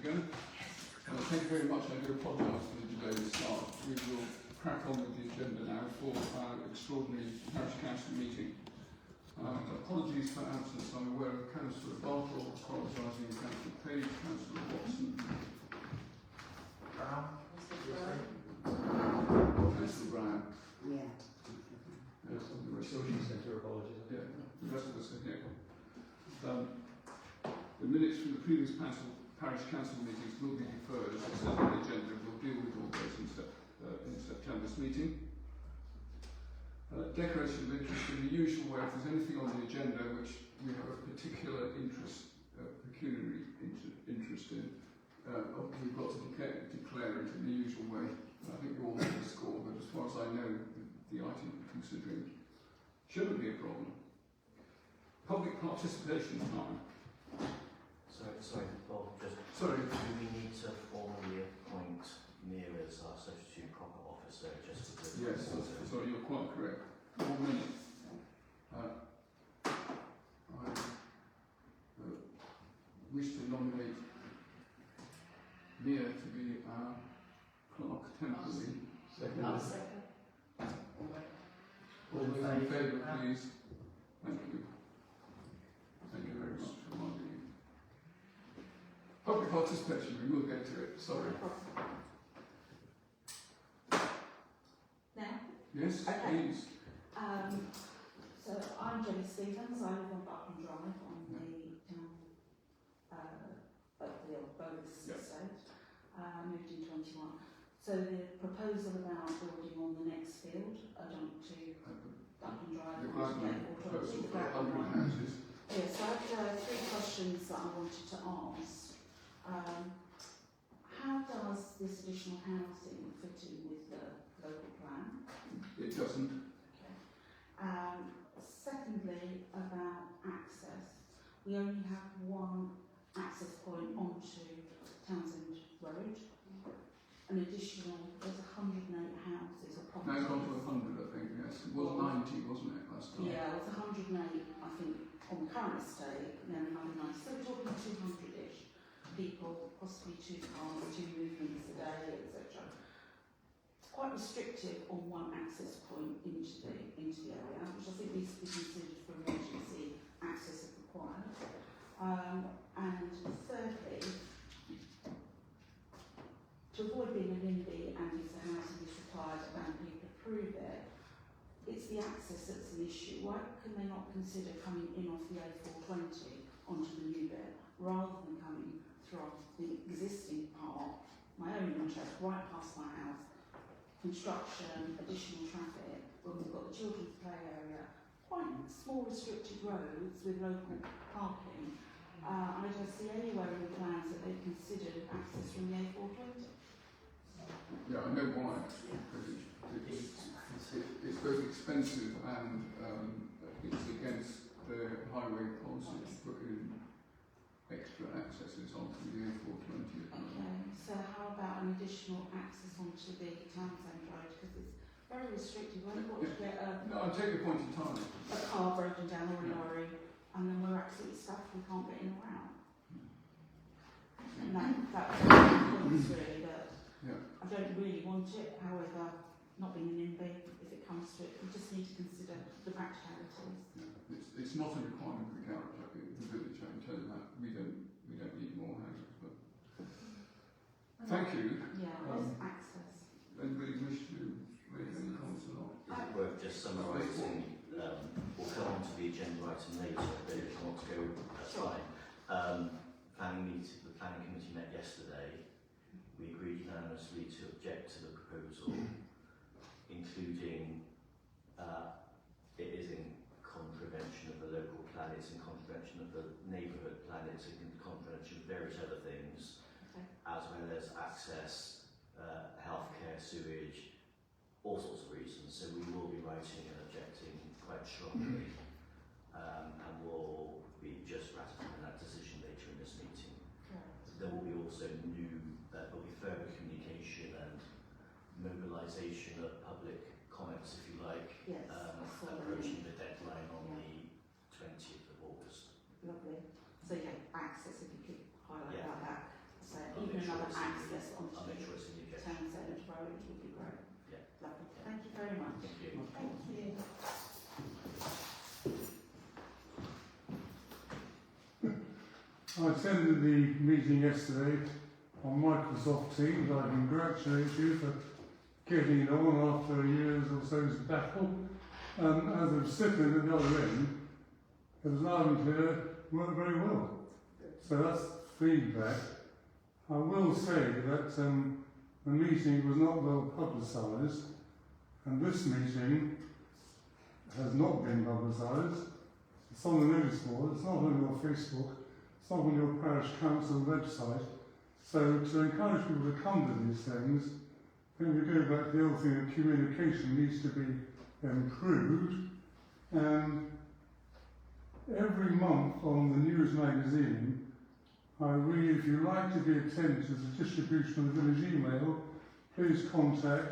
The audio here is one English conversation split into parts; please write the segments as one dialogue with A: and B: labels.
A: to go? Thank you very much. I do apologise for the delayed start. We will crack on with the agenda now for our extraordinary parish council meeting. Apologies for absence. I'm aware of Councillor Bartle apologising, Councillor Page, Councillor Watson, Councillor Brown.
B: Yeah.
A: Yes, and the rest
C: So
A: of
C: she
A: us.
C: sent her apologies.
A: Yeah, the rest of us are here. The minutes from the previous parish council meetings will be deferred as it's on the agenda. We'll deal with all those in September's meeting. Declaration of interest in the usual way. If there's anything on the agenda which we have a particular interest, pecuniary interest in, we've got to declare it in the usual way. I think you all know the score, but as far as I know, the item we're considering shouldn't be a problem. Public participation time.
C: Sorry, Bob,
A: Sorry.
C: do we need to formally appoint Mia as our substitute proper officer just to do
A: Yes, sorry, you're quite correct. 1 minute. I wish to nominate Mia to be our clerk temporarily.
B: Second.
A: All those in favour, please. Thank you. Thank you very much for reminding me. Public participation, we will get to it. Sorry.
D: Now?
A: Yes,
D: Okay.
A: please.
D: So I'm Jenny Stevens. I live on Buckland Drive on the old Bovis estate. Moved in 21. So the proposal about building on the next field adjunct to Buckland Drive.
A: The Gladman proposal for 100 houses.
D: Yes, I have 3 questions that I wanted to ask. How does this additional housing fit in with the local plan?
A: It doesn't.
D: Okay. Secondly, about access. We only have one access point onto Townsend Road. An additional, there's 108 houses or
A: Now
D: properties.
A: it's gone to 100, I think, yes. It was 90, wasn't it, last time?
D: Yeah, it was 108, I think, on the current estate, and then another 90. So we're talking 200-ish people, possibly 2 cars, 2 movements a day, etc. It's quite restrictive on one access point into the area, which I think needs to be considered for emergency access if required. And thirdly, to avoid being an NIMBY and if the housing is required and people approve it, it's the access that's an issue. Why can they not consider coming in off the A420 onto the new bit rather than coming through the existing part, my own interest, right past my house, construction, additional traffic, when we've got the children's play area, quite small restricted roads with local parking. I don't see anywhere in the plans that they've considered access from the A420.
A: Yeah, I know why. Because it's both expensive and it's against the highway policy to put in extra accesses onto the A420.
D: Okay, so how about an additional access onto the Townsend Road? Because it's very restricted. When you've got to get
A: No, I take your point entirely.
D: a car broken down or a lorry, and then we're absolutely stuffed, we can't get in or out. And that's the point really, that I don't really want it, however, not being an NIMBY, if it comes to it, we just need to consider the practicalities.
A: Yeah. It's not a requirement for the garage, I think, the village, I can tell you that. We don't need more houses, but thank you.
D: Yeah, there's access.
A: Anybody wish to make any comments or not?
C: Is it worth just summarising? We'll come on to the agenda item later, but if you want to go, that's fine. The planning committee met yesterday. We agreed unanimously to object to the proposal, including it is in contravention of the local plan, it's in contravention of the neighbourhood plan, it's in contravention of various other things, as well as access, healthcare, sewage, all sorts of reasons. So we will be writing and objecting quite strongly, and we'll be just ratifying that decision later in this meeting. There will be also there'll be further communication and mobilisation of public comments, if you like,
D: Yes,
C: approaching the deadline on the 20th of August.
D: Lovely. So yeah, access, if you could highlight that. So another
C: it's in
D: access onto
C: I'll make sure it's in the agenda.
D: Town Centre Road would be great.
C: Yeah.
D: Lovely. Thank you very much.
C: Thank you.
D: Thank you.
B: I attended the meeting yesterday on Microsoft Teams. I congratulate you for getting it on after years or so's battle. As I was sitting at the other end, it was loud and clear, worked very well. So that's feedback. I will say that the meeting was not well publicised, and this meeting has not been publicised. It's on the notice board, it's not on your Facebook, it's not on your parish council website. So to encourage people to come to these things, I think we go back to the old thing that communication needs to be improved, and every month on the news magazine I read, if you'd like to be attentive to the distribution of the village email, please contact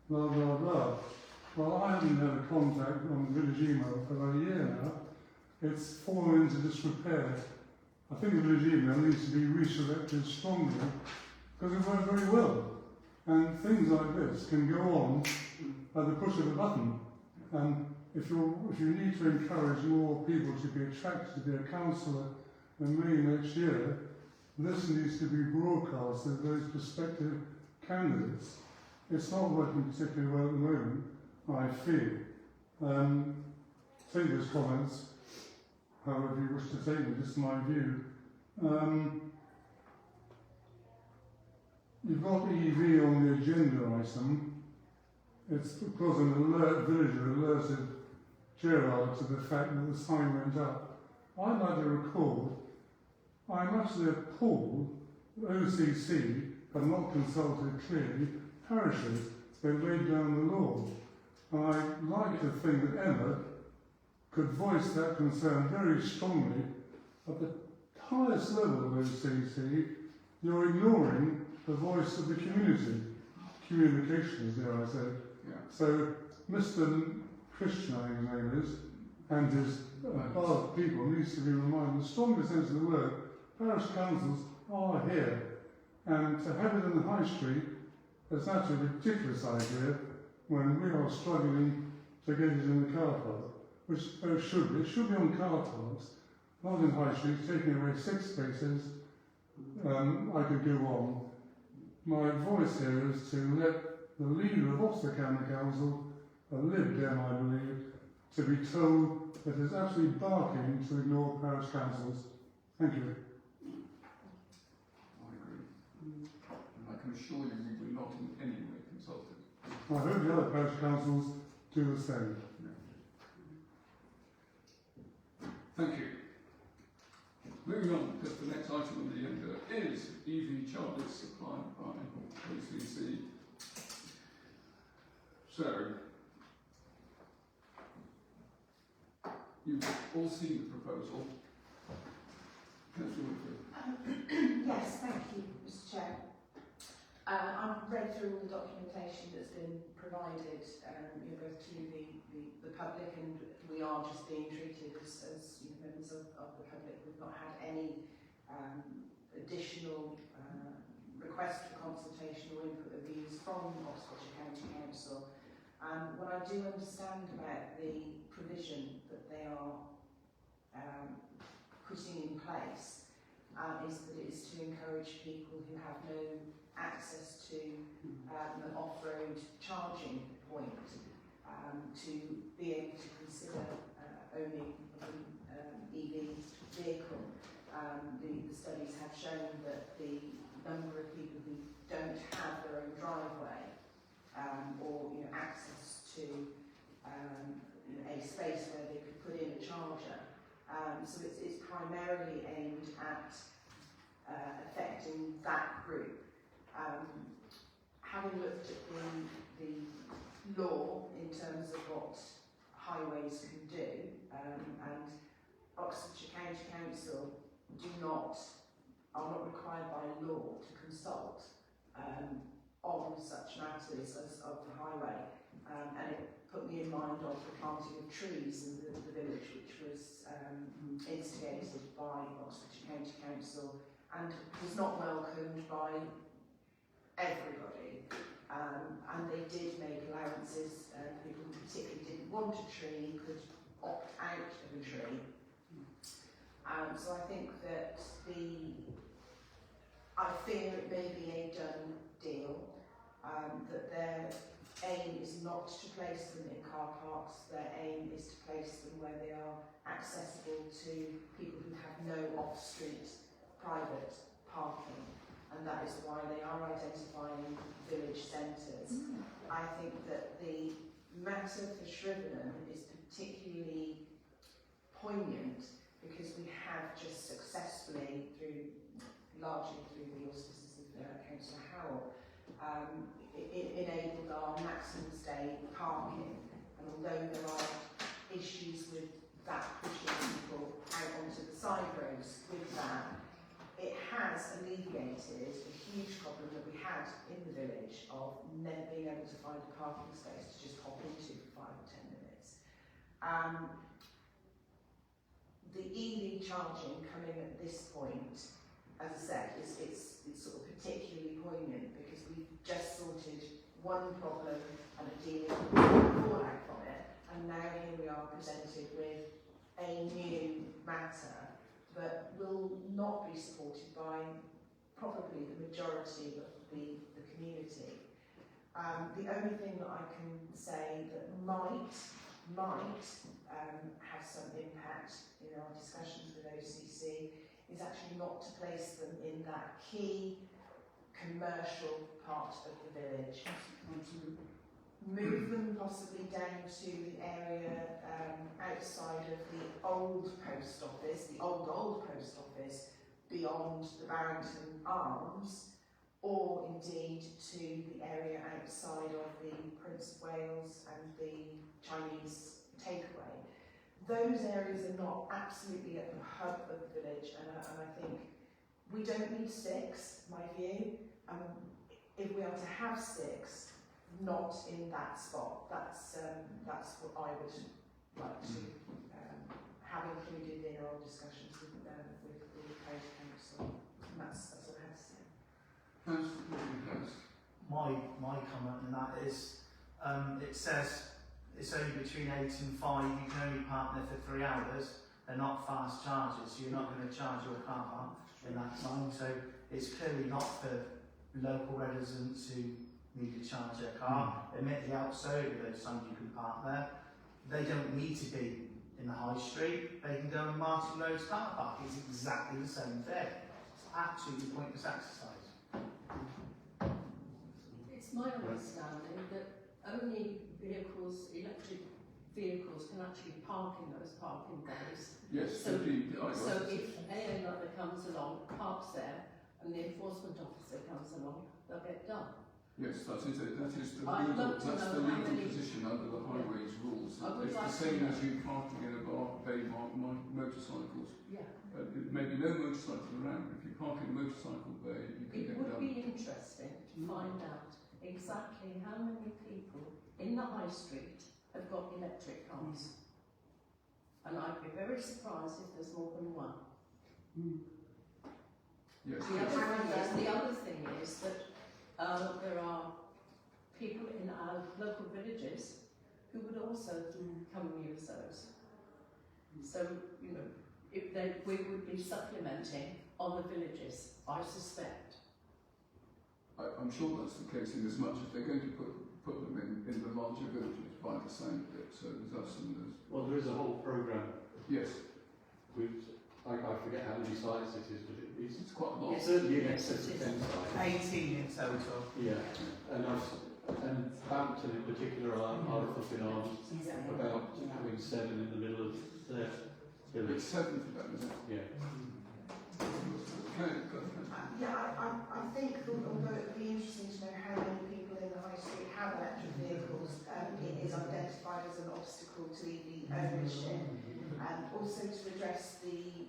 B: blah blah blah. Well, I haven't had a contact on the village email for about a year now. It's fallen into disrepair. I think the village email needs to be resurrected strongly because it worked very well. And things like this can go on at the push of a button. And if you need to encourage more people to be attracted to be a councillor in May next year, this needs to be broadcast to those prospective candidates. It's not working particularly well at the moment, I feel. Take those comments however you wish to take them, just my view. You've got EV on the agenda item. It's because an villager alerted Gerard to the fact that the sign went up. I'd like to recall, I'm actually appalled that OCC have not consulted clearly parishes. They've laid down the law. And I'd like to think that Emma could voice that concern very strongly at the highest level of OCC. You're ignoring the voice of the community. Communications, dare I say.
A: Yeah.
B: So Mr. Christian, I think his name is, and his bar of people needs to be reminded, in the strongest sense of the word, parish councils are here. And to have it in the high street is actually a ridiculous idea when we are struggling to get it in the car park, which it should be. It should be on car parks, not in high streets, taking away 6 spaces. I could go on. My voice here is to let the leader of Oxford County Council, a Lib Dem I believe, to be told that it's absolutely barking to ignore parish councils. Thank you.
A: I agree. And I can assure you we were not in any way consulted.
B: I hope the other parish councils do the same.
A: Thank you. Moving on, because the next item on the agenda is EV chargers supplied by OCC. So, you've all seen the proposal. Councillor Woodford.
E: Yes, thank you, Mr. Chair. I've read through all the documentation that's been provided, both to the public, and we are just being treated as members of the public. We've not had any additional request for consultation or input of views from Oxfordshire County Council. What I do understand about the provision that they are putting in place is that it is to encourage people who have no access to an off-road charging point to be able to consider owning an EV vehicle. The studies have shown that the number of people who don't have their own driveway or access to a space where they could put in a charger. So it's primarily aimed at affecting that group. Having looked at the law in terms of what highways can do, and Oxfordshire County Council are not required by law to consult on such matters as of the highway, and it put me in mind of the planting of trees in the village, which was instigated by Oxfordshire County Council and was not welcomed by everybody. And they did make allowances. People who particularly didn't want a tree could opt out of a tree. So I think that I fear it may be a done deal, that their aim is not to place them in car parks, their aim is to place them where they are accessible to people who have no off-street private parking, and that is why they are identifying village centres. I think that the matter for Shrivenham is particularly poignant because we have just successfully, largely through the auspices of Councillor Howell, enabled our maximum stay parking. And although there are issues with that pushing people out onto the side roads with that, it has alleviated a huge problem that we had in the village of never being able to find a parking space to just hop into for 5 or 10 minutes. The EV charging coming at this point, as I said, it's sort of particularly poignant because we've just sorted one problem and a dealing with the fallout from it, and now here we are presented with a new matter that will not be supported by probably the majority of the community. The only thing that I can say that might have some impact in our discussions with OCC is actually not to place them in that key commercial part of the village. Move them possibly down to the area outside of the old post office, the old post office, beyond the Barrington Arms, or indeed to the area outside of the Prince of Wales and the Chinese takeaway. Those areas are not absolutely at the hub of the village, and I think we don't need 6, my view. If we are to have 6, not in that spot. That's what I would like to have included in our discussions with the Parish Council. And that's all I have to say.
F: My comment on that is, it says it's only between 8 and 5. You can only park there for 3 hours. They're not fast charges, so you're not going to charge your car park in that time. So it's clearly not for local residents who need to charge their car. Admittedly, outside of those times you can park there. They don't need to be in the high street. They can go in Martin Road's car park. It's exactly the same thing. It's absolutely pointless exercise.
G: It's my understanding that only electric vehicles can actually park in those parking bays.
A: Yes,
G: So,
A: indeed.
G: so if another comes along, parks there, and the enforcement officer comes along, they'll get done.
A: Yes, that is it. That is the
G: I'd
A: legal,
G: love to
A: that's
G: know
A: the
G: how
A: legal
G: many-
A: position under the highways rules.
G: I would
A: It's
G: like
A: the
G: to
A: same
G: know.
A: as you parking in a bay marked motorcycles.
G: Yeah.
A: Maybe no motorcycle around, but if you park in a motorcycle bay, you can
G: It
A: get
G: would
A: done.
G: be interesting to find out exactly how many people in the high street have got electric cars. And I'd be very surprised if there's more than one.
A: Yes.
G: The other thing is that there are people in our local villages who would also come and use those. So, you know, we would be supplementing on the villages, I suspect.
A: I'm sure that's the case in as much as they're going to put them in the larger villages by the same bit. So there's us and there's...
H: Well, there is a whole programme.
A: Yes,
H: I forget how many sites it is, but
A: it's quite a lot.
G: Yes.
H: certainly in excess of 10 sites.
F: 18 in total.
H: Yeah, and Bampton in particular are up in arms about having 7 in the middle of their
A: It's
H: village.
A: 7 for them, isn't it?
H: Yeah.
E: I think that although it would be interesting to know how many people in the high street have electric vehicles, it is identified as an obstacle to EV ownership. And also to address the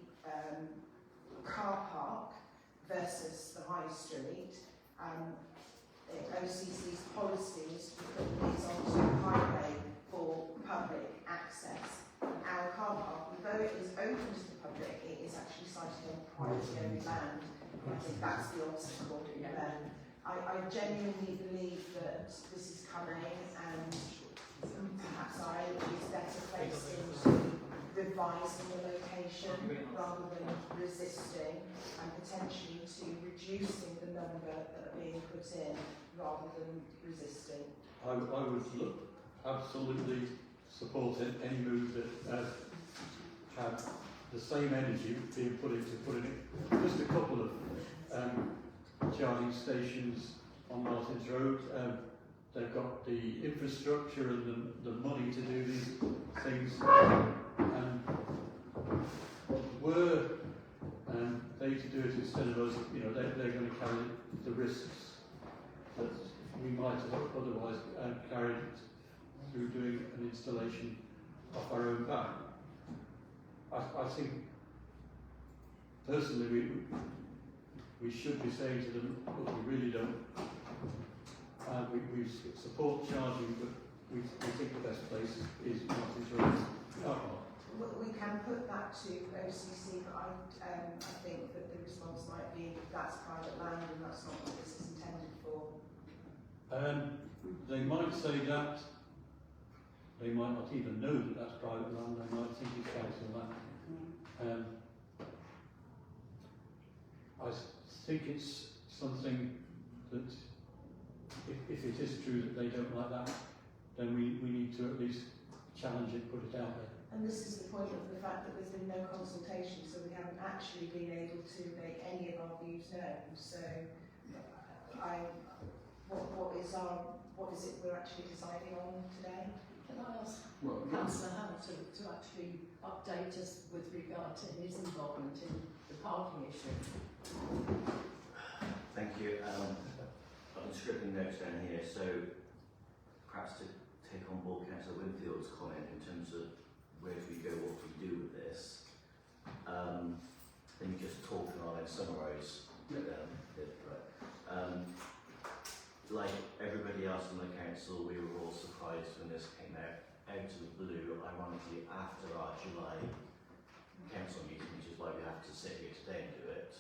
E: car park versus the high street, OCC's policy is to put these onto the highway for public access. Our car park, although it is open to the public, it is actually sited on privately owned land. I think that's the obstacle there. I genuinely believe that this is coming, and perhaps I is better placed into revising the location rather than resisting, and potentially to reducing the number that are being put in rather than resisting.
H: I would absolutely support any move that had the same energy being put into putting it. Just a couple of charging stations on Martin's Road. They've got the infrastructure and the money to do these things. And were they to do it instead of us, they're going to carry the risks that we might have otherwise carried through doing an installation off our own back. I think personally we should be saying to them, look, we really don't. We support charging, but we think the best place is Martin's Road.
E: We can put that to OCC, but I think that the response might be that's private land and that's not what this is intended for.
H: They might say that. They might not even know that that's private land. They might think it's council land. I think it's something that, if it is true that they don't like that, then we need to at least challenge it, put it out there.
E: And this is the point of the fact that there's been no consultation, so we haven't actually been able to make any of our views known. So, what is it we're actually deciding on today?
G: Can I ask
A: Well,
G: Councillor Howard to actually update us with regard to his involvement in the parking issue?
C: Thank you. I've been scribbling notes down here, so perhaps to take on board Councillor Winfield's comment in terms of where do we go, what do we do with this. Let me just talk and I'll then summarise it. Right. Like everybody else in the council, we were all surprised when this came out of the blue, ironically after our July council meeting, which is why we have to sit here today and do it.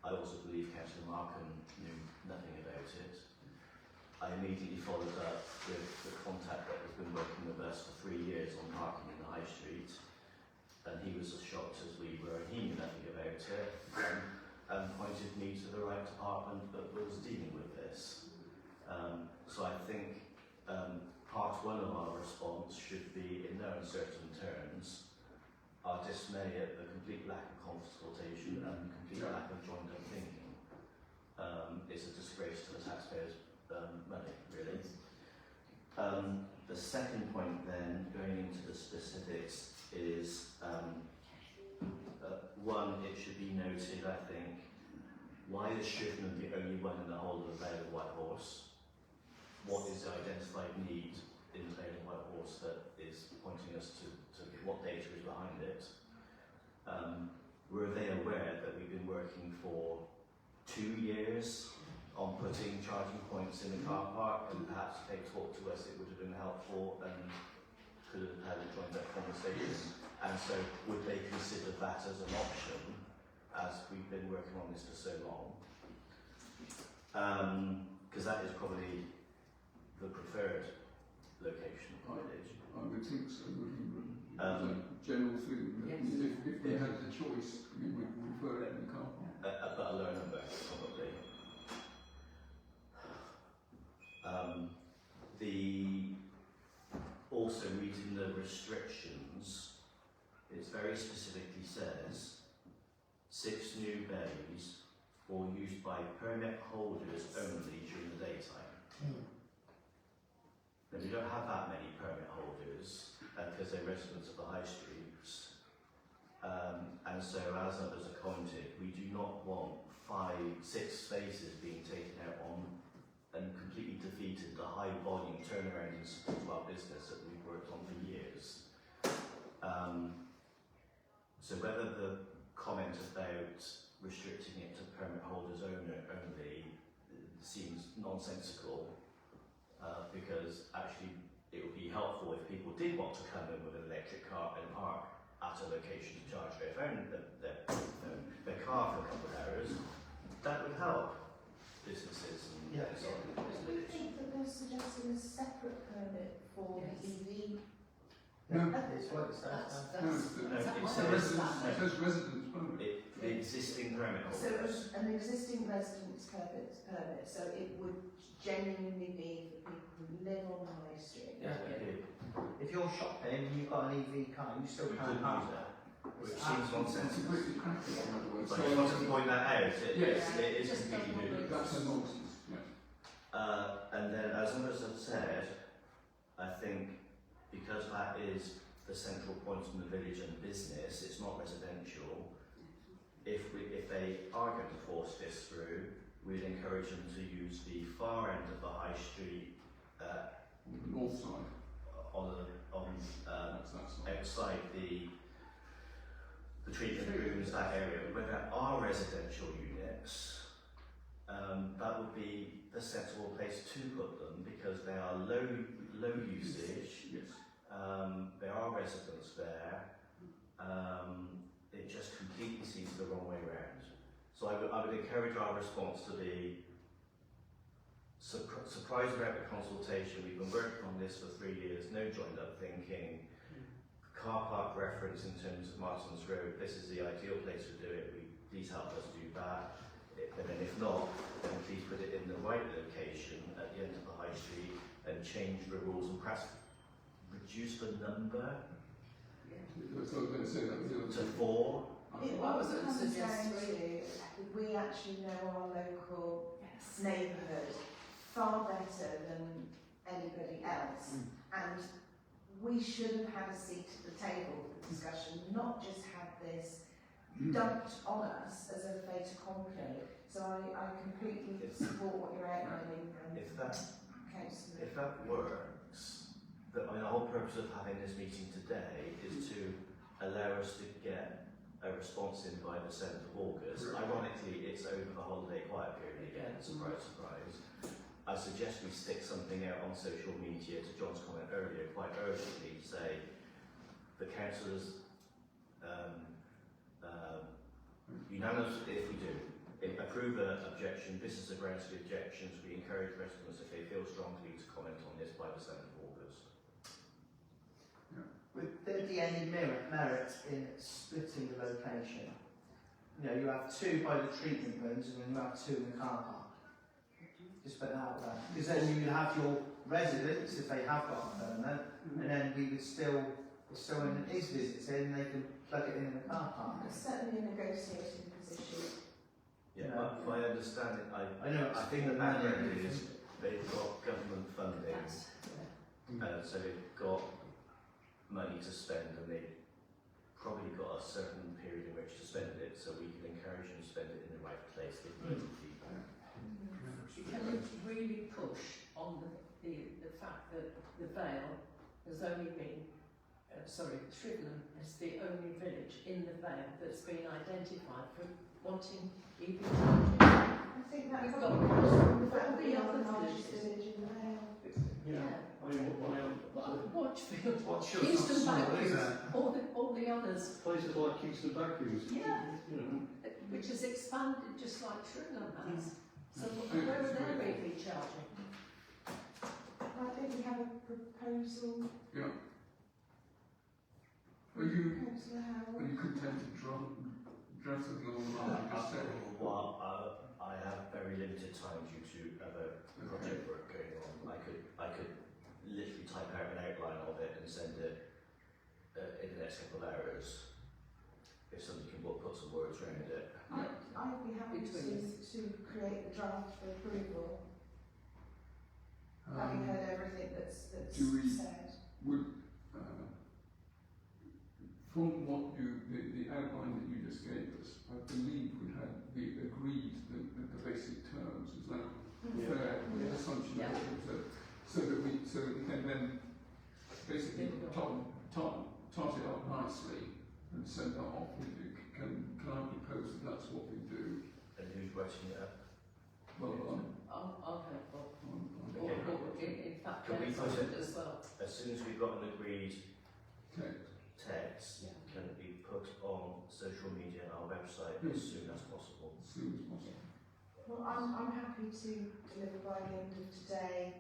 C: I also believe Councillor Markham knew nothing about it. I immediately followed up with the contact that has been working with us for 3 years on parking in the High Street, and he was as shocked as we were, and he knew nothing about it, and pointed me to the right department that was dealing with this. So I think part one of our response should be, in no uncertain terms, our dismay at the complete lack of consultation and complete lack of joined up thinking. It's a disgrace to the taxpayers' money, really. The second point then, going into the specifics, is one, it should be noted, I think, why is Shrivenham the only one in the whole of the Vale of White Horse? What is the identified need in the Vale of White Horse that is pointing us to what data is behind it? Were they aware that we've been working for 2 years on putting charging points in the car park, and perhaps if they talked to us it would have been helpful and could have had a joined up conversation? And so would they consider that as an option, as we've been working on this for so long? Because that is probably the preferred location of mileage.
A: I would think so, general thing.
G: Yes.
A: If we had the choice, we would prefer it in the car park.
C: But a lower number, probably. Also reading the restrictions, it very specifically says 6 new bays for use by permit holders only during the daytime. Now we don't have that many permit holders because they're residents of the high streets, and so as others are commented, we do not want 5, 6 spaces being taken out on and completely defeated the high volume turnaround and support to our business that we've worked on for years. So whether the comment about restricting it to permit holders only seems nonsensical, because actually it would be helpful if people did want to come in with an electric car and park at a location to charge their phone, their car for a couple of hours. That would help, businesses and
F: Yeah.
C: so on.
E: Do you think that they're suggesting a separate permit for
G: Yes.
E: EV?
A: No.
F: That is what it says.
A: No,
G: That's
C: No,
G: that's
C: it
G: my
C: says-
G: understanding.
A: It says residence permit.
C: The existing permit
E: So
C: holders.
E: an existing residence permit, so it would genuinely be for people who live on the high street.
F: Yeah.
C: If
F: If you're shopping and you've got an EV car, you still
C: we
F: can't
C: couldn't
F: park
C: use
F: there.
C: that, which
F: It's
C: seems
A: It's
C: nonsensical.
A: completely practical, in other words.
C: But I just want to point that out. It is
G: Just
C: completely
G: double
C: new.
G: it.
A: That's a nonsense, yeah.
C: And then, as others have said, I think because that is the central point in the village and business, it's not residential. If they are going to force this through, we'd encourage them to use the far end of the high street
A: The north side, that's that side.
C: outside the treatment rooms, that area, where there are residential units, that would be the sensible place to put them because they are low usage.
A: Yes.
C: There are residents there. It just completely seems the wrong way round. So I would encourage our response to be surprised about the consultation. We've been working on this for 3 years, no joined up thinking. Car park reference in terms of Martin's Road, this is the ideal place to do it. Please help us do that. And then if not, then please put it in the right location at the end of the high street and change the rules and perhaps reduce the number
A: So I was going to say that was the other
C: to
A: thing.
C: 4.
E: It
G: I was
E: also
G: going to
E: comes
G: suggest
E: down to, we actually know our local
G: Yes.
E: neighbourhood far better than anybody else, and we should have had a seat at the table for the discussion, not just had this dumped on us as a fait accompli. So I completely support what you're outlining,
C: If that
E: Councillor.
C: If that works, the whole purpose of having this meeting today is to allow us to get a response in by the 7th of August. Ironically, it's over the holiday quiet period again, surprise, surprise. I suggest we stick something out on social media, to John's comment earlier, quite urgently, say the councillors, unanimous if we do, approve an objection, this is the grounds for the objections, we encourage residents if they feel strongly to comment on this by the 7th of August.
F: Would there be any merit in splitting the location? You know, you have 2 by the treatment rooms and then you have 2 in the car park. Just put that out there. Because then you have your residents, if they have got a permit, and then we would still, if someone is visiting, they can plug it in the car park.
E: It's certainly a negotiating position.
C: Yeah,
F: Yeah.
C: my understanding, I
F: know
C: I think the background is they've got government funding,
G: Yes.
C: so they've got money to spend and they've probably got a certain period in which to spend it, so we can encourage them to spend it in the right place, give them feedback.
G: Can we really push on the fact that the Vale has only been, Shrivenham is the only village in the Vale that's been identified for wanting EV charging?
E: I think that
G: We've
E: probably
G: got
E: comes from the fact
G: all
E: that
G: the
E: we are
G: other
E: the largest
G: villages.
E: village in Wales.
G: Watchfield,
H: What's your
G: Kingston
H: small, is
G: Backviews,
H: it?
G: all the others,
H: Places like Kingston Backviews.
G: Yeah.
H: You know,
G: which has expanded just like Shrivenham has. So where are their EV charging?
E: I think we have a proposal.
A: Yeah. Are you
E: Councillor Howell.
A: content to draft something along the lines you just said?
C: Well, I have very limited time due to other project work going on. I could literally type out an outline of it and send it in the next couple of hours. If somebody can put some words around it.
E: I'd be happy to create the draft for approval, having heard everything that's
A: do we-
E: said.
A: From what the outline that you just gave us, I believe we agreed the basic terms. Is that fair assumption?
G: Yeah.
A: So that we can then basically tart it up nicely and send that off. Can I propose that that's what we do?
C: And who's writing it up?
A: Well,
G: I'll help.
A: I'm
C: Okay.
G: In fact,
C: Can we put it-
G: as well.
C: As soon as we've got an agreed
A: text.
C: text,
G: Yeah.
C: can it be put on social media and our website as soon as possible?
A: As soon as possible.
E: Well, I'm happy to deliver by the end of today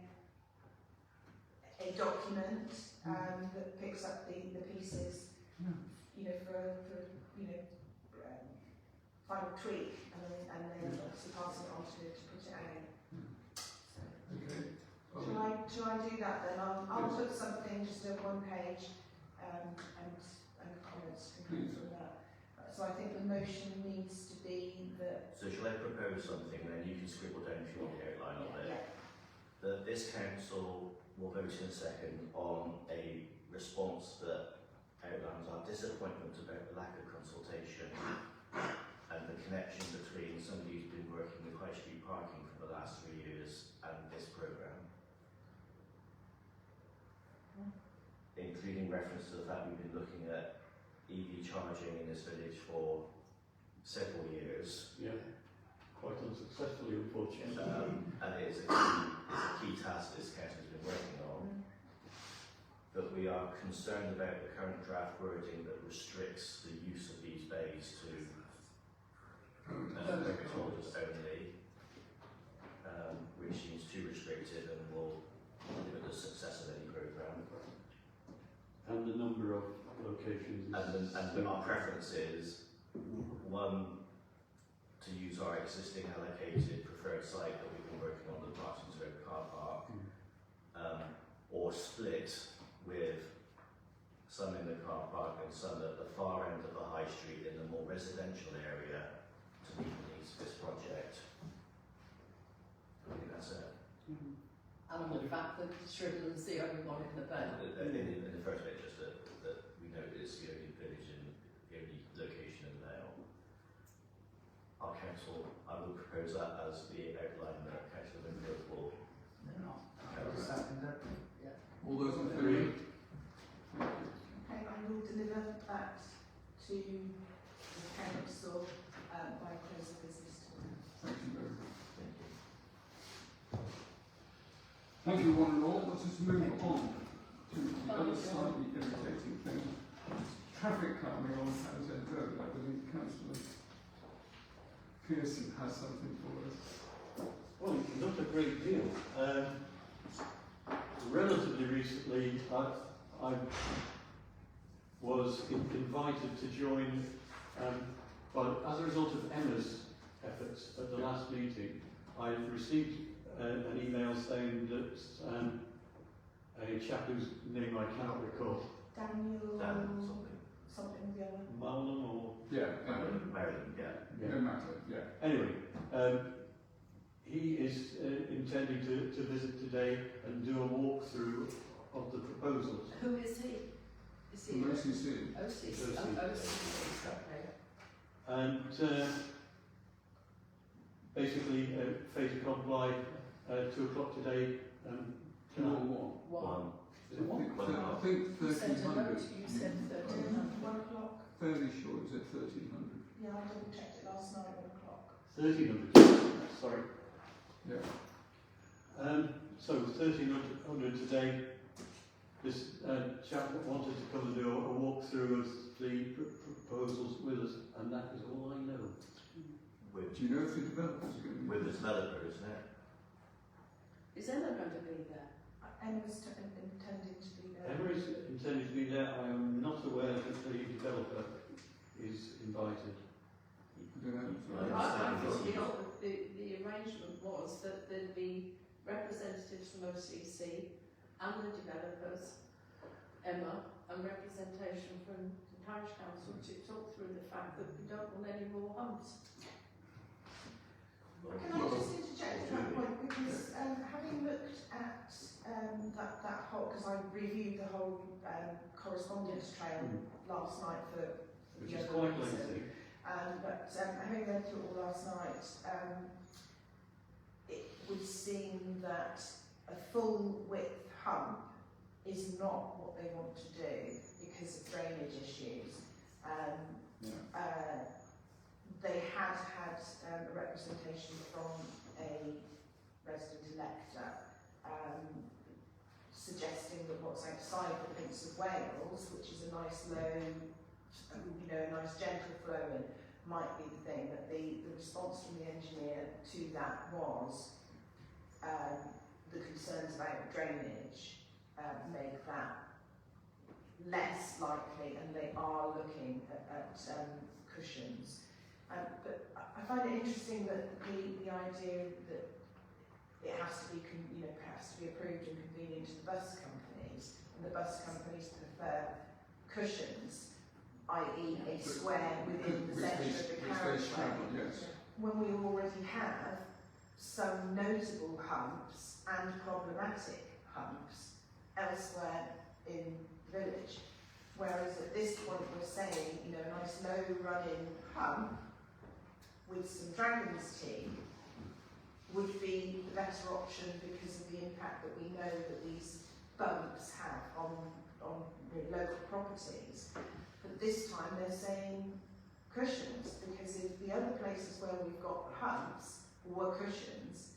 E: a document that picks up the pieces, you know, for you know, final tweak, and then obviously pass it on to put it out.
A: Okay.
E: Shall I do that then? I'll put something, just a one page, and comments can come from that. So I think the motion needs to be that.
C: So shall I propose something, and then you can scribble down if you want the outline of it?
E: Yeah.
C: That this council will vote in a second on a response that outlines our disappointment about the lack of consultation and the connection between somebody who's been working with high street parking for the last 3 years and this programme. Including reference to the fact we've been looking at EV charging in this village for several years.
H: Yeah, quite unsuccessfully, unfortunately.
C: And it is a key task this council has been working on. But we are concerned about the current draft wording that restricts the use of these bays to permit holders only, which seems too restrictive and will limit the success of any programme.
H: And the number of locations.
C: And our preference is, one, to use our existing allocated preferred site that we've been working on, the Parsons Road car park, or split with some in the car park and some at the far end of the high street in the more residential area to meet the needs of this project. I think that's it.
G: And the fact that Shrivenham's the only one in the bay.
C: In the first bit, just that we know it's the only village and the only location in the Vale. Our council, I would propose that as the outline that Councillor Winfield will.
A: All those in favour?
E: Okay, I will deliver that to the council by close of business tomorrow.
A: Thank you very much. Thank you, one and all. Let's just move on to the other slightly irritating thing. Traffic calming on Townsend Road. I believe Councillor Pearson has something for us.
H: Well, not a great deal. Relatively recently, I was invited to join, but as a result of Emma's efforts at the last meeting, I received an email saying that a chap whose name I cannot recall,
E: Daniel something the other.
H: Malum or
C: Maryland, yeah.
A: No matter, yeah.
H: anyway, he is intending to visit today and do a walkthrough of the proposals.
G: Who is he? Is he
A: From OCC.
G: OCC? OCC, okay.
H: And basically, fait accompli, 2 o'clock today.
A: Two or one.
G: One.
H: Is it one?
A: I think
G: You sent a
A: 1300.
G: note, you said 1300.
E: 1 o'clock.
A: Fairly sure it's at 1300.
E: Yeah, I double checked it last night, 1 o'clock.
H: 1300. Sorry.
A: Yeah.
H: So 1300 today. This chap wanted to come and do a walkthrough of the proposals with us, and that is all I know.
A: Do you know if the developers are going to be
C: With the developer, isn't it?
G: Is Emma going to be there?
E: Emma was intending to be there.
H: Emma is intended to be there. I am not aware that the developer is invited.
A: I don't know.
G: I thought the arrangement was that there'd be representatives from OCC and the developers, Emma, and representation from the parish council to talk through the fact that we don't want any more humps.
E: Can I just interject at that point, because having looked at that whole, because I reviewed the whole correspondence trail last night for
H: Which
E: the
H: is
E: other
H: quite
E: reason.
H: lengthy.
E: But having read through it all last night, it would seem that a full width hump is not what they want to do because of drainage issues. They had a representation from a resident elector suggesting that what's outside the Prince of Wales, which is a nice low, a nice gentle flowing, might be the thing, that the response from the engineer to that was the concerns about drainage make that less likely, and they are looking at cushions. But I find it interesting that the idea that it has to be, perhaps to be approved and convenient to the bus companies, and the bus companies prefer cushions, i.e. a square within the centre of the carriageway,
A: yes.
E: when we already have some notable humps and problematic humps elsewhere in the village. Whereas at this point we're saying, a nice low running hump with some dragon's teeth would be the better option because of the impact that we know that these bumps have on local properties. But this time they're saying cushions, because if the other places where we've got humps were cushions,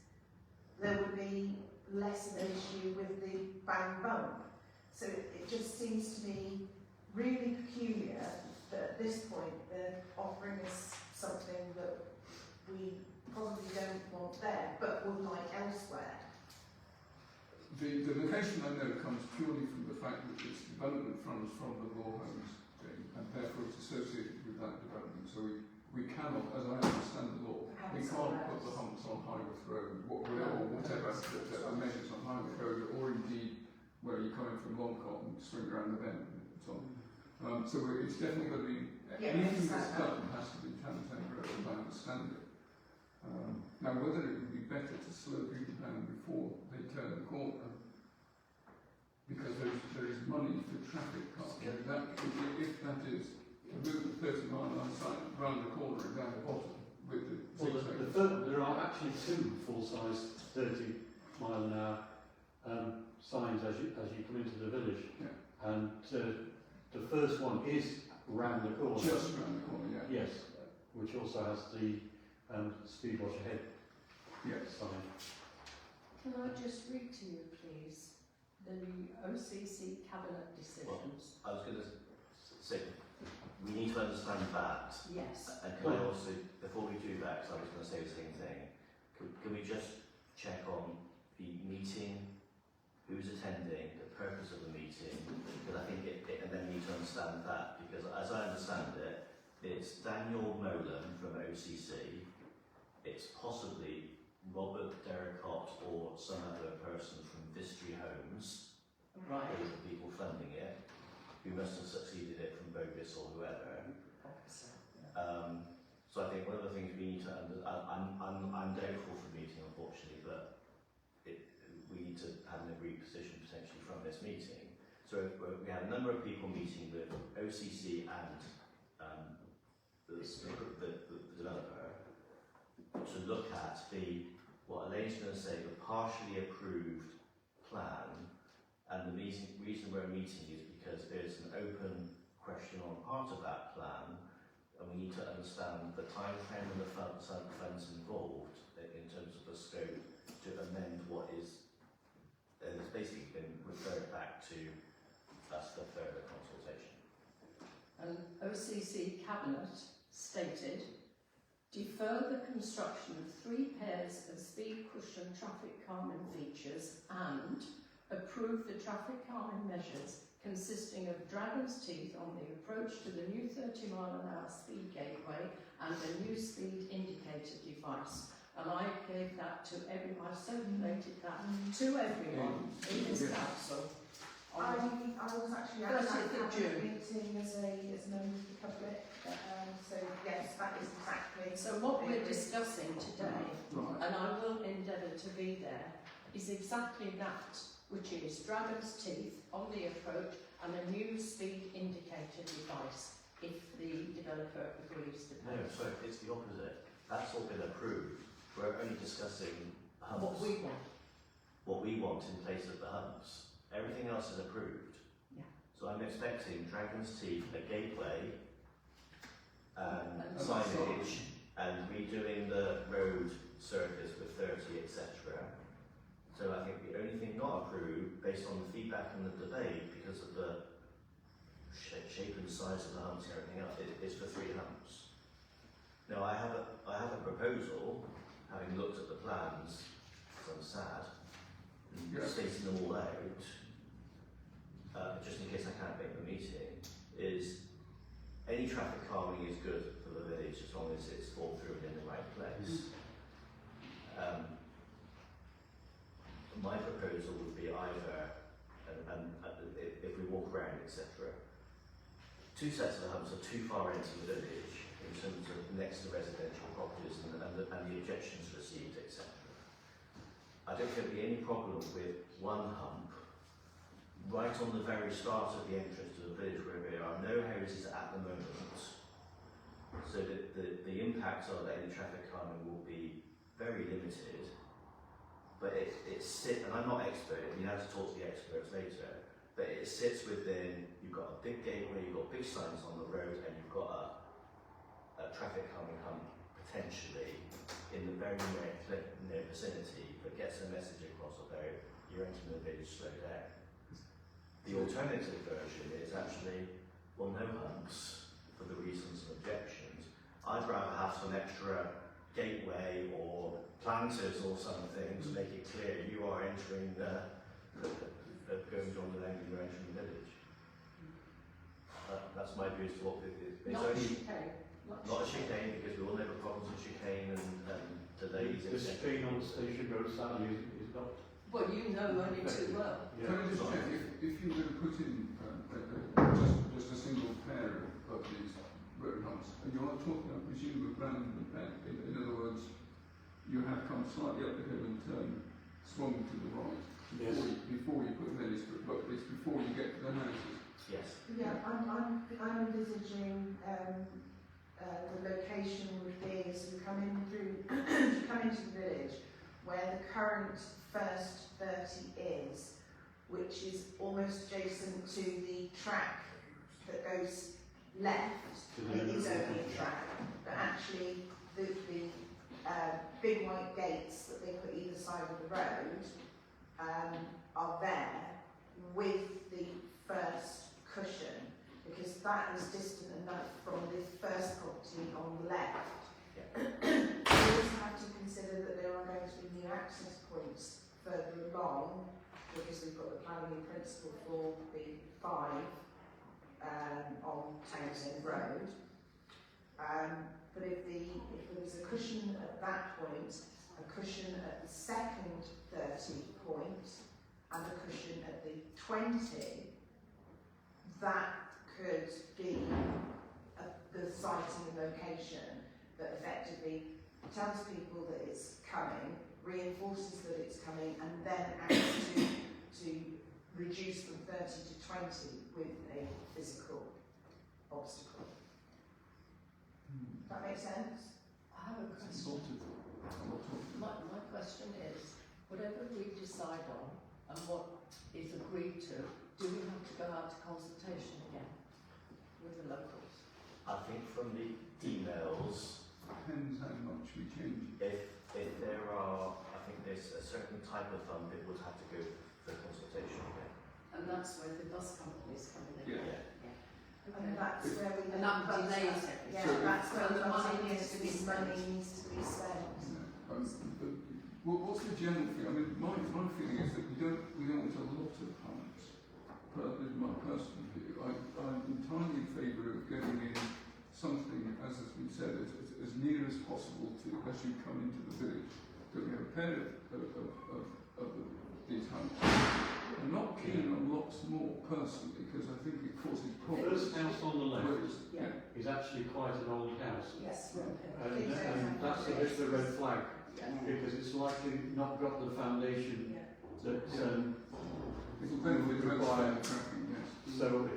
E: there would be less of an issue with the bang bump. So it just seems to me really peculiar that at this point they're offering us something that we probably don't want there, but would like elsewhere.
A: The location I know comes purely from the fact that it's development funds from the law homes thing, and therefore it's associated with that development. So we cannot, as I understand the law, we can't put the humps on Highworth Road, or whatever that are measures on Highworth Road, or indeed where you're coming from Longcott and swing around the bend and so on. So it's definitely got to be, anything that's done has to be Town Road, as I understand it. Now, whether it would be better to slow people down before they turn the corner, because there is money for traffic parking. If that is a route of 30 mile an hour sign round the corner and down the bottom with the
H: there are actually two full-size 30 mile an hour signs as you come into the village, and the first one is round the corner.
A: Just round the corner, yeah.
H: Yes, which also has the speed watch ahead sign.
G: Can I just read to you, please, the OCC cabinet decisions?
C: Well, I was going to say, we need to understand that.
G: Yes.
C: And can I also, before we do that, because I was going to say the same thing, can we just check on the meeting, who's attending, the purpose of the meeting, because I think and then we need to understand that, because as I understand it, it's Daniel Nolan from OCC, it's possibly Robert Derricott or some other person from Vistry Homes,
G: Right.
C: who are the people funding it, who must have succeeded it from Bogus or whoever. So I think one of the things we need to I'm doubtful for the meeting, unfortunately, but we need to have an agreed position potentially from this meeting. So we have a number of people meeting with OCC and the developer to look at what Elaine's going to say, the partially approved plan. And the reason we're meeting is because there's an open question on part of that plan, and we need to understand the time frame and the funds involved in terms of the scope to amend what is has basically been referred back to us for further consultation.
G: And OCC Cabinet stated, defer the construction of 3 pairs of speed cushion traffic calming features and approve the traffic calming measures consisting of dragon's teeth on the approach to the new 30 mile an hour speed gateway and a new speed indicator device. And I gave that to everyone, I circulated that to everyone in this council.
E: I was actually at that meeting as a member of the public, so yes, that is exactly.
G: So what we're discussing today, and I will endeavour to be there, is exactly that, which is dragon's teeth on the approach and a new speed indicator device, if the developer agrees to pay.
C: No, sorry, it's the opposite. That's all been approved. We're only discussing humps.
G: What we want.
C: What we want in place of the humps. Everything else is approved.
G: Yeah.
C: So I'm expecting dragon's teeth, a gateway,
G: And
C: signage, and redoing the road surface with 30, etc. So I think the only thing not approved, based on the feedback and the debate, because of the shape and size of the humps and everything else, is for 3 humps. No, I have a proposal, having looked at the plans, because I'm sad, and
A: Yeah.
C: stating them all out, just in case I can't make the meeting, is any traffic calming is good for the village as long as it's thought through and in the right place. My proposal would be either, and if we walk around, etc., 2 sets of humps are too far into the village in terms of next to residential properties and the objections received, etc. I don't think there'll be any problem with one hump right on the very start of the entrance to the village where there are no houses at the moment, so that the impact of any traffic calming will be very limited. But it sits, and I'm not expert, you have to talk to the experts later, but it sits within, you've got a big gateway, you've got big signs on the road, and you've got a traffic calming hump potentially in the very near vicinity that gets a message across about you're entering the village, slow down. The alternative version is actually, well, no humps for the reasons and objections. I'd rather have some extra gateway or planters or something to make it clear you are entering going on the land and you're entering the village. That's my view as to what it is. It's
G: Not
C: only
G: chicane.
C: not a chicane, because we all know the problems with chicane and delays.
H: The chicane on Station Road Sally is not.
G: Well, you know only too well.
A: Can I just check, if you were to put in just a single pair of these road humps, and you're not talking, I presume, of random event, in other words, you have come slightly up the hill and turned, swung to the right,
H: Yes.
A: before you put them in, but it's before you get to the houses.
C: Yes.
E: Yeah, I'm envisaging the location would be as you come in through, you come into the village, where the current first 30 is, which is almost adjacent to the track that goes left. It is only a track, but actually the big white gates that they put either side of the road are there with the first cushion, because that is distant enough from the first property on the left. You also have to consider that there are going to be new access points further along, because we've got the planning in principle for the 5 on Townsend Road. But if there was a cushion at that point, a cushion at the second 30 point, and a cushion at the 20, that could be the siting and location that effectively tells people that it's coming, reinforces that it's coming, and then acts to reduce from 30 to 20 with a physical obstacle. Does that make sense?
G: I have a question. My question is, whatever we decide on and what is agreed to, do we have to go out to consultation again with the locals?
C: I think from the emails,
A: Depends how much we change it.
C: if there are, I think there's a certain type of fund that would have to go for consultation again.
G: And that's where the bus companies come in.
A: Yeah.
E: And that's where we
G: And that delays it.
E: Yeah,
A: So
E: that's where
G: the
E: the
G: money
E: money
G: needs to be spent.
E: needs to be spent.
A: What's the general thing? I mean, my feeling is that we don't want a lot of humps. This is my personal view. I'm entirely in favour of getting in something, as has been said, as near as possible to as you come into the village. That we have a pair of these humps. I'm not keen on lots more personally, because I think it causes
H: The
A: problems.
H: first house on the left
A: Yeah.
H: is actually quite an old house.
G: Yes.
H: And that's a bit of a red flag, because it's likely not got the foundation that
A: It'll benefit the
H: require.
A: traffic, yes.
H: So,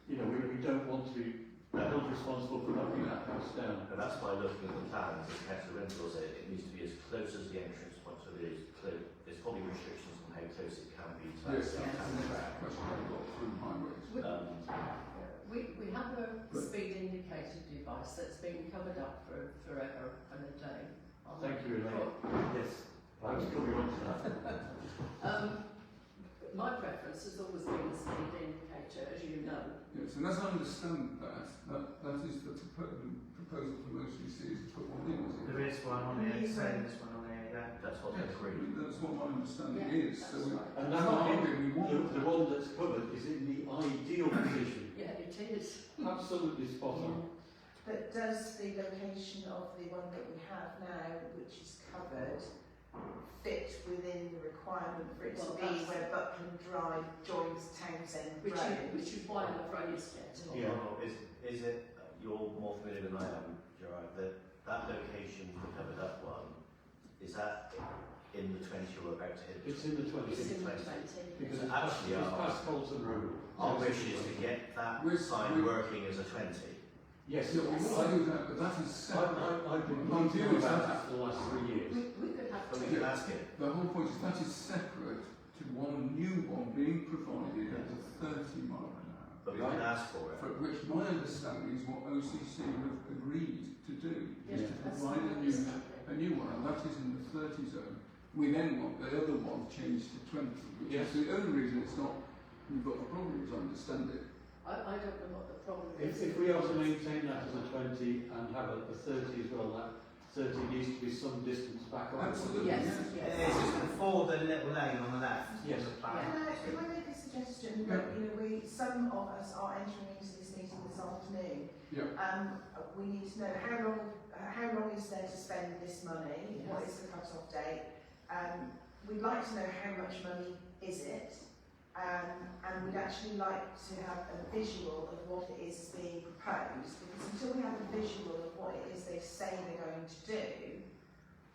H: we don't want to be held responsible for knocking that house down.
C: And that's by looking at the plans, as Councillor Renfrew said, it needs to be as close as the entrance point, so there's probably restrictions on how close it can be to
A: Yes,
C: that
A: that's the next question I've got through highways.
G: We have a speed indicator device that's been covered up for forever and a day.
H: Thank you, Elaine. Yes, I was coming on to that.
G: My preference has always been the speed indicator as you know.
A: Yes, and as I understand that is the proposal from OCC is to put one in, is it?
F: There is one on here, saying there's one on here, yeah.
C: That's what they
A: Yes,
C: agreed.
A: that's what my understanding
G: Yeah,
A: is. So
G: that's
A: we,
G: right.
H: And
A: that's
H: that
A: not
H: one,
A: arguing we want
H: the one that's covered is in the ideal position.
G: Yeah, it is.
H: Absolutely spot on.
E: But does the location of the one that we have now, which is covered, fit within the requirement for it
G: Well,
E: to be
G: that's-
E: where Buckland Drive joins Townsend Road?
G: Which is why I've raised it.
H: Yeah.
C: Well, is it, you're more familiar than I am, Gerard, that location, the covered up one, is that in the 20 you're about to hit?
H: It's in the 20.
G: It's in the
C: 20.
G: 20.
H: Because
C: It's
H: it's past,
C: actually
H: it's
C: our-
H: past Colton Road.
C: Our wish is to get that sign working as a 20.
H: Yes,
A: Yeah, we want to do that, but that is separate.
H: I've been
A: My
H: thinking
A: view is
H: about
A: that
H: that for the last 3 years.
G: We could have
C: But we
G: two.
C: can ask it.
A: the whole point is that is separate to one new one being provided at a 30 mile an hour.
C: But we can ask for it.
A: For which my understanding is what OCC have agreed to do, is
G: Yeah,
A: to
G: that's
A: provide
G: my
A: a new
G: understanding.
A: one, and that is in the 30 zone. We then want the other one changed to 20, which
H: Yes.
A: is the only reason it's not, we've got a problem, as I understand it.
G: I don't know what the problem is.
H: If we are to maintain that as a 20 and have a 30 as well, that 30 needs to be some distance back on.
A: Absolutely.
G: Yes,
E: Yeah.
G: yes.
F: It is before the little lane on the left.
H: Yes.
F: The plan.
E: Can I make a suggestion that, you know, some of us are entering into this meeting this afternoon.
A: Yeah.
E: We need to know how long is there to spend this money? What is the cut-off date? We'd like to know how much money is it, and we'd actually like to have a visual of what it is being proposed, because until we have a visual of what it is they say they're going to do,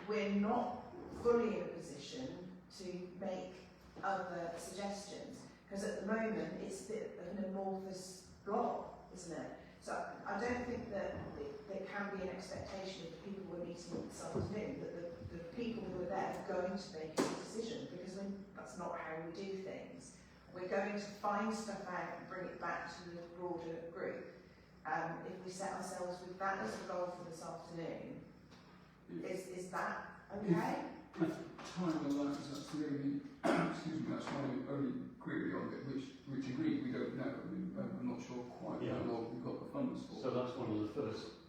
E: we're not fully in a position to make other suggestions. Because at the moment it's a bit of an amorphous blob, isn't it? So I don't think that there can be an expectation of the people we're meeting this afternoon that the people who are there are going to make a decision, because that's not how we do things. We're going to find stuff out and bring it back to the broader group. If we set ourselves with that as a goal for this afternoon, is that okay?
A: If time allows, that's really, excuse me, that's my only query on it, which agreed, we don't know. I mean, I'm not sure quite
H: Yeah.
A: how long we've got the funds for.
H: So that's one of the first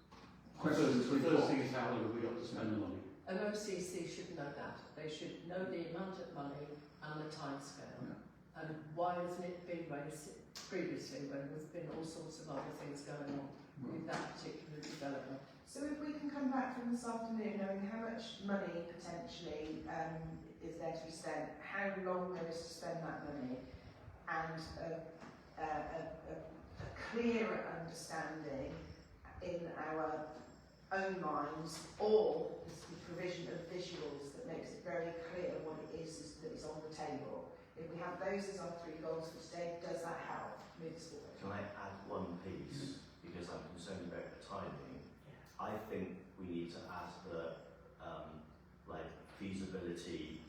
A: Questions
H: The
A: we've
H: first
A: got.
H: thing is how long have we got to spend the money?
G: And OCC should know that. They should know the amount of money and the timescale.
A: Yeah.
G: And why hasn't it been raised previously when there's been all sorts of other things going on with that particular development?
E: So if we can come back from this afternoon knowing how much money potentially is there to be spent, how long there is to spend that money, and a clearer understanding in our own minds, or the provision of visuals that makes it very clear what it is that is on the table. If we have those as our three goals for today, does that help move us forward?
C: Can I add one piece? Because I'm concerned about the timing. I think we need to add the feasibility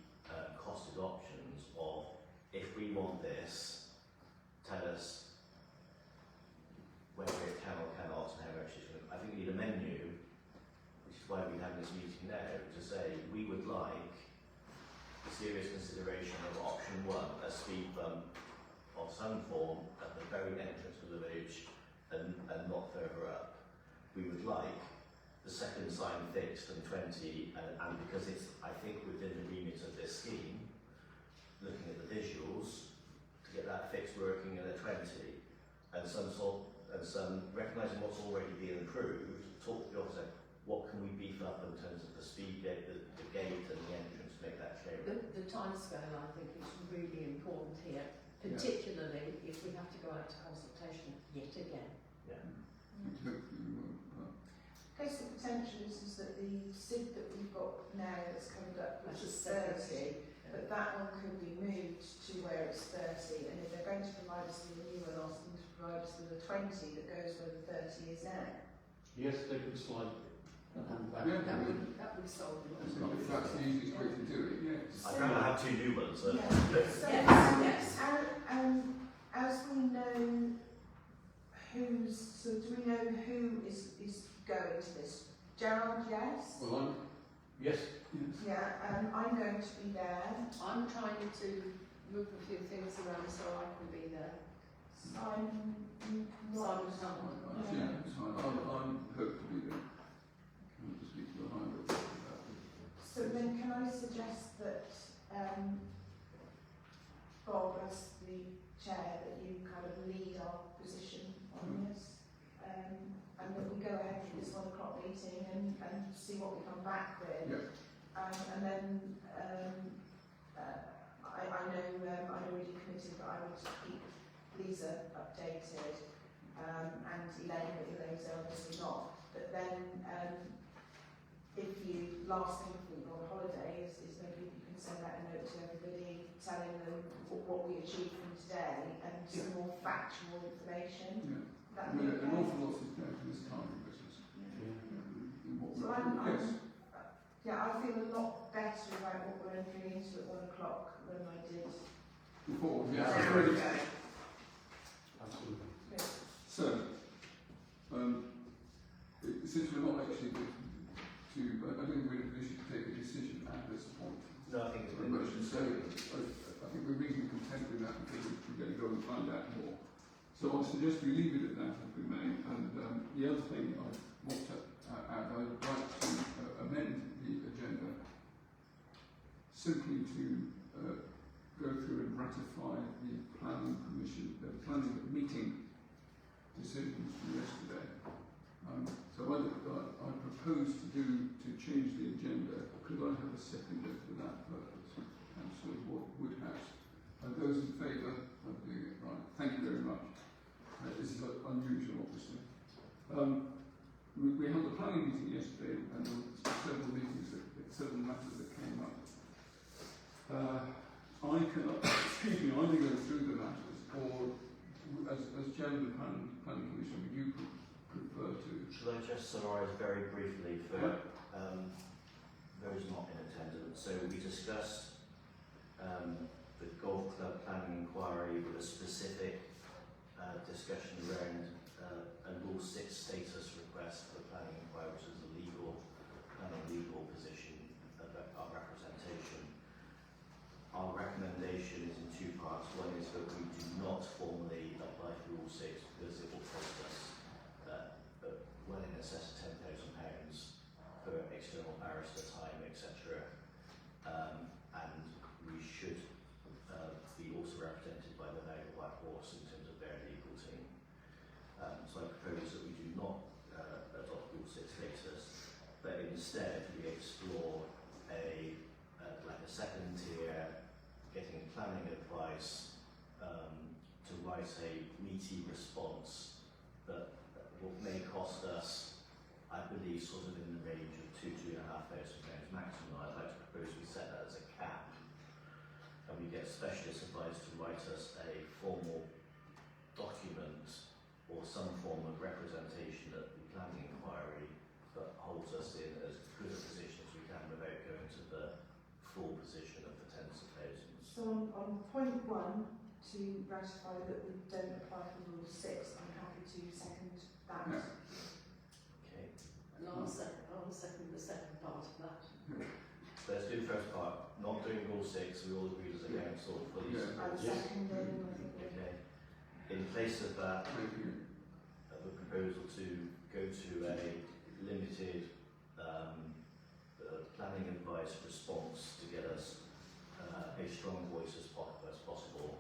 C: costed options of, if we want this, tell us whether it can or cannot and how much it's going to. I think we need a menu, which is why we have this meeting now, to say we would like serious consideration of option 1, a speed bump of some form at the very entrance of the village and not further up. We would like the second sign fixed and 20, and because it's, I think, within the remit of this scheme, looking at the visuals, to get that fixed working at a 20, and some recognising what's already being improved, talk to the officer, what can we beef up in terms of the speed gate, the gate and the entrance to make that clearer?
G: The timescale, I think, is really important here, particularly if we have to go out to consultation yet again.
E: Case the potential is that the SID that we've got now that's covered up, which is 30, but that one could be moved to where it's 30, and if they're going to provide us with a new one, ask them to provide us with a 20 that goes where the 30 is now.
H: Yes, they could slide back.
A: Yeah.
G: That would solve it.
A: If that's the easiest way to do it, yes.
C: I'd rather have 2 new ones.
E: So,
G: Yes.
E: as we know do we know who is going to this? Gerald, yes?
H: Well, yes.
E: Yeah, I'm going to be there.
G: I'm trying to move a few things around so I can be there.
E: Simon,
G: Simon Hammond.
A: Yeah, it's fine. I'm hope to be there. I'll just speak to the highway about it.
E: So then can I suggest that Bob, as the chair, that you kind of lead our position on this, and that we go ahead with this 1 o'clock meeting and see what we come back with.
A: Yeah.
E: And then I know I'd already committed that I would keep Lisa updated, and Elaine, but Elaine's obviously not. But then if you, last thing before you go on holiday is maybe you can send out a note to everybody telling them what we achieved from today and some more factual information.
A: Yeah.
E: That
A: I mean,
E: would be
A: an
E: okay.
A: awful lot is going to this time of business.
E: So yeah, I feel a lot better about what we're entering into at 1 o'clock than I did.
A: Before,
E: an
A: yeah.
E: hour ago.
H: Absolutely.
E: Good.
A: So, since we're not actually I don't think we're in a position to take a decision at this point.
C: No, I think it's
A: Very much. So, I think we're reasonably content with that because we're going to go and find out more. So I suggest we leave it at that if we may. And the other thing I want to add, I would like to amend the agenda simply to go through and ratify the planning commission, the planning meeting decisions from yesterday. So I propose to change the agenda. Could I have a seconder for that purpose? Councillor Woodhouse. Those in favour of doing it right? Thank you very much. This is unusual, obviously. We held a planning meeting yesterday, and there were several matters that came up. I can either go through the matters, or as chairman of the planning commission, would you prefer to?
C: Shall I just summarise very briefly for those not in attendance? So we discussed the golf club planning inquiry with a specific discussion around a Rule 6 status request for the planning inquiry, which is a legal and a legal position of our representation. Our recommendation is in 2 parts. One is that we do not formally apply for Rule 6 because it will cost us well in excess of £10,000 for external barrister time, etc. And we should be also represented by the Nail White Horse in terms of their legal team. So I propose that we do not adopt Rule 6 status, but instead we explore like a second tier, getting planning advice to write a meaty response that what may cost us, I believe, sort of in the range of £2,000–2,500 maximum. I'd like to propose we set that as a cap, and we get specialist advice to write us a formal document or some form of representation at the planning inquiry that holds us in as good a position as we can without going to the full position of the tens of thousands.
E: So on point 1, to ratify that we don't apply for Rule 6, I'm happy to second that.
A: Yeah.
C: Okay,
G: And I'll second the second part of that.
C: let's do the first part. Not doing Rule 6, we all agreed as a council fully
A: Yeah.
E: I'm
C: support it.
E: seconding.
C: Okay. In place of that,
A: Thank you.
C: of a proposal to go to a limited planning advice response to get us a strong voice as possible.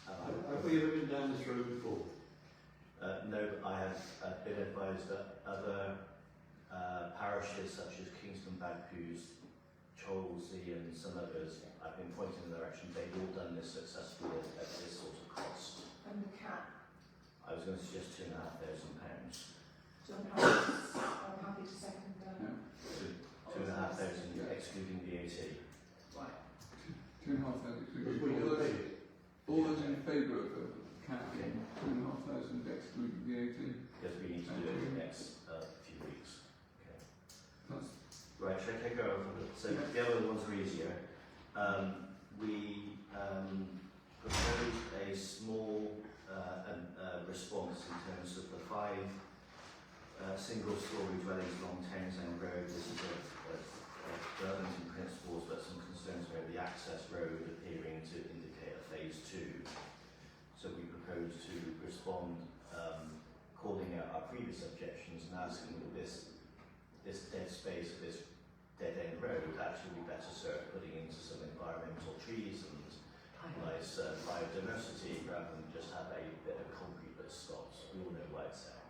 H: Have we ever been down this road before?
C: No, but I have been advised that other parishes such as Kingston Bagpues, Cholsey and some others, I've been pointing in the direction, they've all done this successfully at this sort of cost.
E: And the cap.
C: I was going to suggest £2,500.
E: So I'm happy to second that.
A: Yeah.
C: £2,500 excluding VAT.
E: Right.
A: 2,500. All those in favour of the cap, 2,500 excluding VAT.
C: Because we need to do it in the next few weeks. Okay.
A: That's
C: Right, should I take over? So the other ones are easier. We proposed a small response in terms of the 5 single-storey dwellings along Townsend Road. This is a Burlington principles, but some concerns about the access road appearing to indicate a phase 2. So So we propose to respond, calling out our previous objections and asking that this dead space, this dead end road actually be better served putting into some environmental trees and nice biodiversity rather than just have a bit of concrete that stops. We all know why it's there.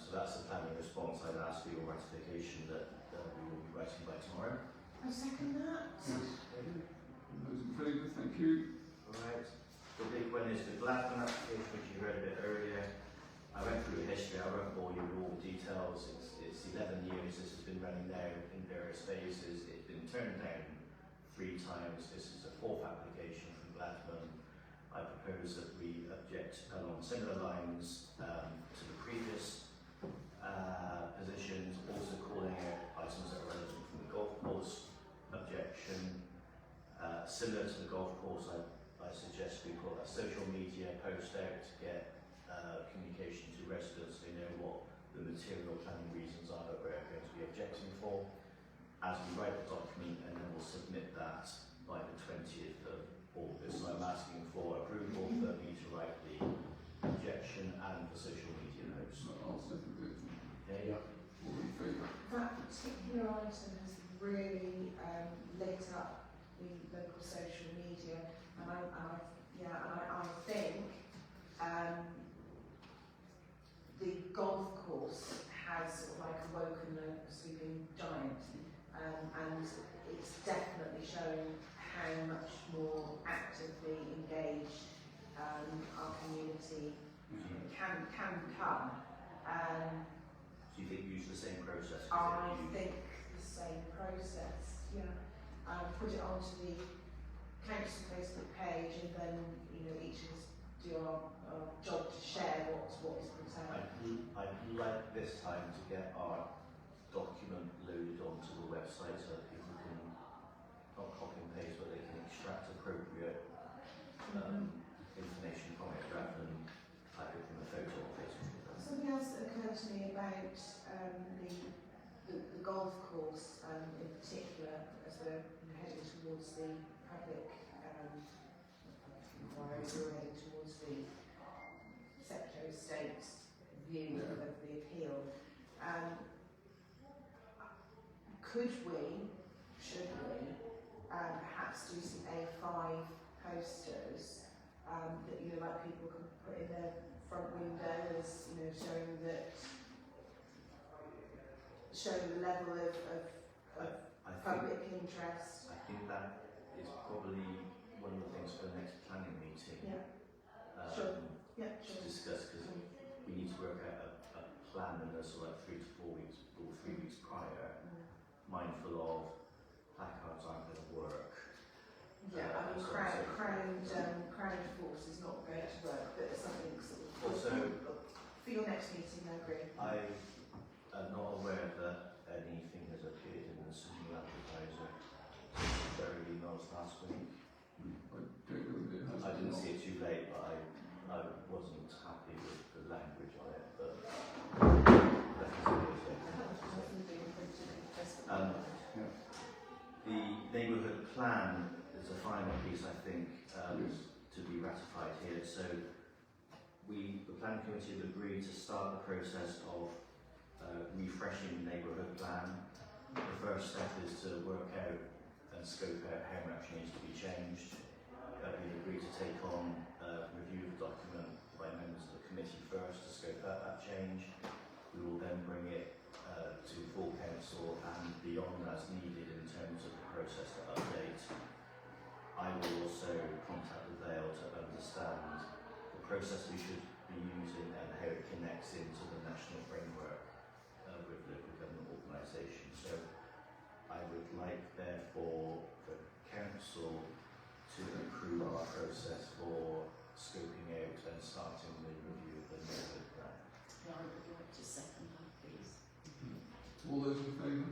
C: So that's the planning response. I'd ask for your ratification that we will be writing by tomorrow.
E: I second that.
A: Yes. Those in favour, thank you.
C: Alright. The big one is the Gladman application, which you heard a bit earlier. I went through the history, I won't bore you with all the details. It's 11 years this has been running now in various phases. It's been turned down 3 times. This is a 4th application from Gladman. I propose that we object along similar lines to the previous positions, also calling out items that are relevant from the golf course objection. Similar to the golf course, I suggest we put a social media post out to get communication to residents so they know what the material planning reasons are that we're going to be objecting for. As we write the document, and then we'll submit that by the 20th of August. So I'm asking for approval for me to write the objection and the social media post.
A: I'll second it.
C: Okay.
A: All in favour?
E: That particular item has really lit up the local social media, and I think the golf course has sort of like awoken a sleeping giant, and it's definitely showing how much more actively engaged our community can become.
C: Do you think use the same process?
E: I think the same process, yeah. Put it onto the council Facebook page, and then each of us do our job to share what is put out.
C: I'd like this time to get our document loaded onto the website so that people can not copy and paste, but they can extract appropriate information from it rather than type it from a photo or Facebook.
E: Something else that occurred to me about the golf course in particular, as we're heading towards the public inquiry, we're heading towards the Secretary of State's view of the appeal. Should we perhaps do some A5 posters that like people can put in their front windows, showing the level of public interest.
C: I think that is probably one of the things for the next planning meeting.
E: Yeah. Sure. Yeah,
C: To
E: sure.
C: discuss, because we need to work out a plan in the sort of 3 to 4 weeks or 3 weeks prior, mindful of placards aren't going to work.
E: Yeah, I mean, crowd force is not going to work, but it's something sort of
C: Also,
E: for your next meeting, I agree.
C: I am not aware that anything has appeared in the single advertiser since very emails last week.
A: I don't know if it has.
C: I didn't see it too late, but I wasn't happy with the language on it, but the neighbourhood plan is a final piece, I think, to be ratified here. So the planning committee have agreed to start the process of refreshing the neighbourhood plan. The first step is to work out and scope out how much needs to be changed. We agreed to take on review of the document by members of the committee first to scope out that change. We will then bring it to full council and beyond as needed in terms of the process to update. I will also contact the Vale to understand the process we should be using and how it connects into the national framework with local government organisations. So I would like, therefore, the council to approve our process for scoping out and starting the review of the neighbourhood plan.
G: Yeah, I would like to second that, please.
A: All those in favour?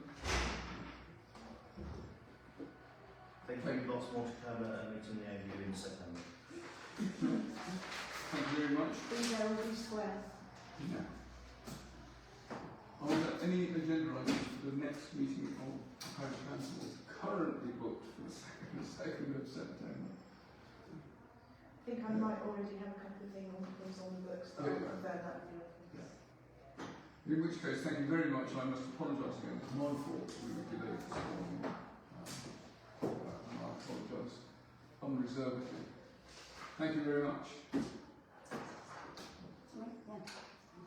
C: Thank you. Lots more to come at a meeting near you in September.
A: Thank you very much.
E: Be there or be square.
A: Yeah. Are there any agenda items for the next meeting of the parish council currently booked for the 2nd of September?
E: think I might already have a couple of things on the books, but I'll confirm that with you.
A: In which case, thank you very much. I must apologise again. It's my fault we were delayed this morning. And I apologise unreservedly. Thank you very much.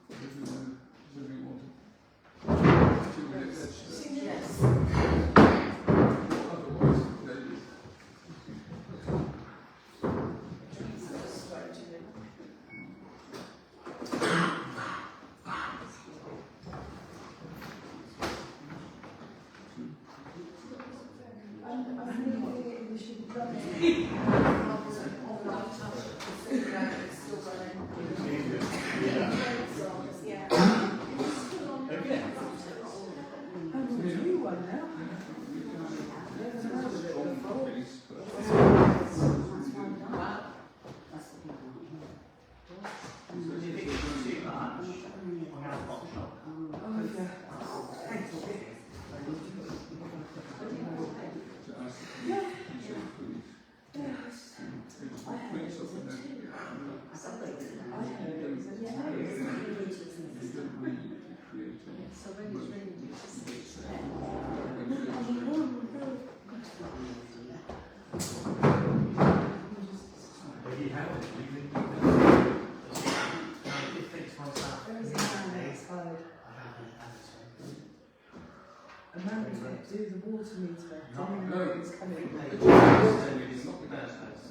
A: Does anybody want to 2 minutes?
D: Yes.
A: Otherwise, David.
E: Do the water meter.
A: No.
E: It's coming.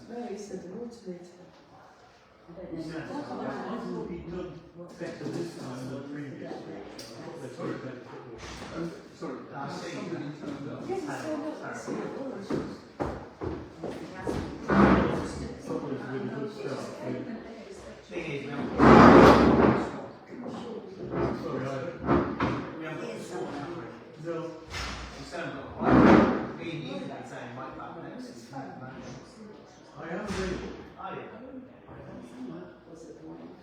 E: No, he said the water meter.
H: Better this time than previously. Sorry.
A: Somebody turned up.
E: Yes, it's turned up. That's it.
H: Probably a really good start. Sorry,
F: We haven't got the sort of number.
H: no.
F: We certainly got quite being used that saying like that next.
H: I am really.
F: Oh yeah.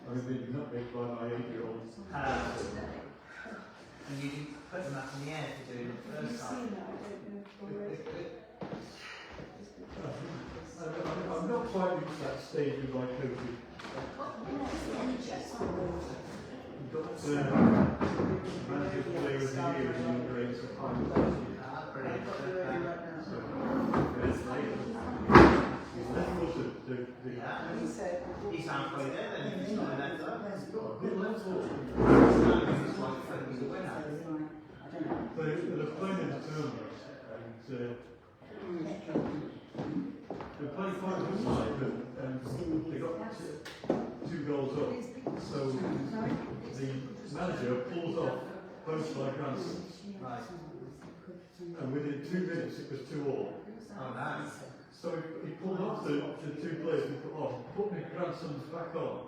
H: I've been nutmegged by my 8-year-old.
F: And you didn't put them up in the air for doing it the first time.
H: I'm not quite reached that stage of my coaching. Got manager player of the year in the under 8s of
F: Brilliant.
H: He's left footed.
E: He said,
F: He's halfway there then. He's not left up.
H: Good left foot.
F: He's like he's a winner.
H: They're playing in the tournament and they played quite a good side, but they got 2 goals up. So the manager pulls off both my grandsons.
F: Right.
H: And within 2 minutes it was 2-2.
F: Oh, nice.
H: So he pulled off the 2 players and put my grandsons back on.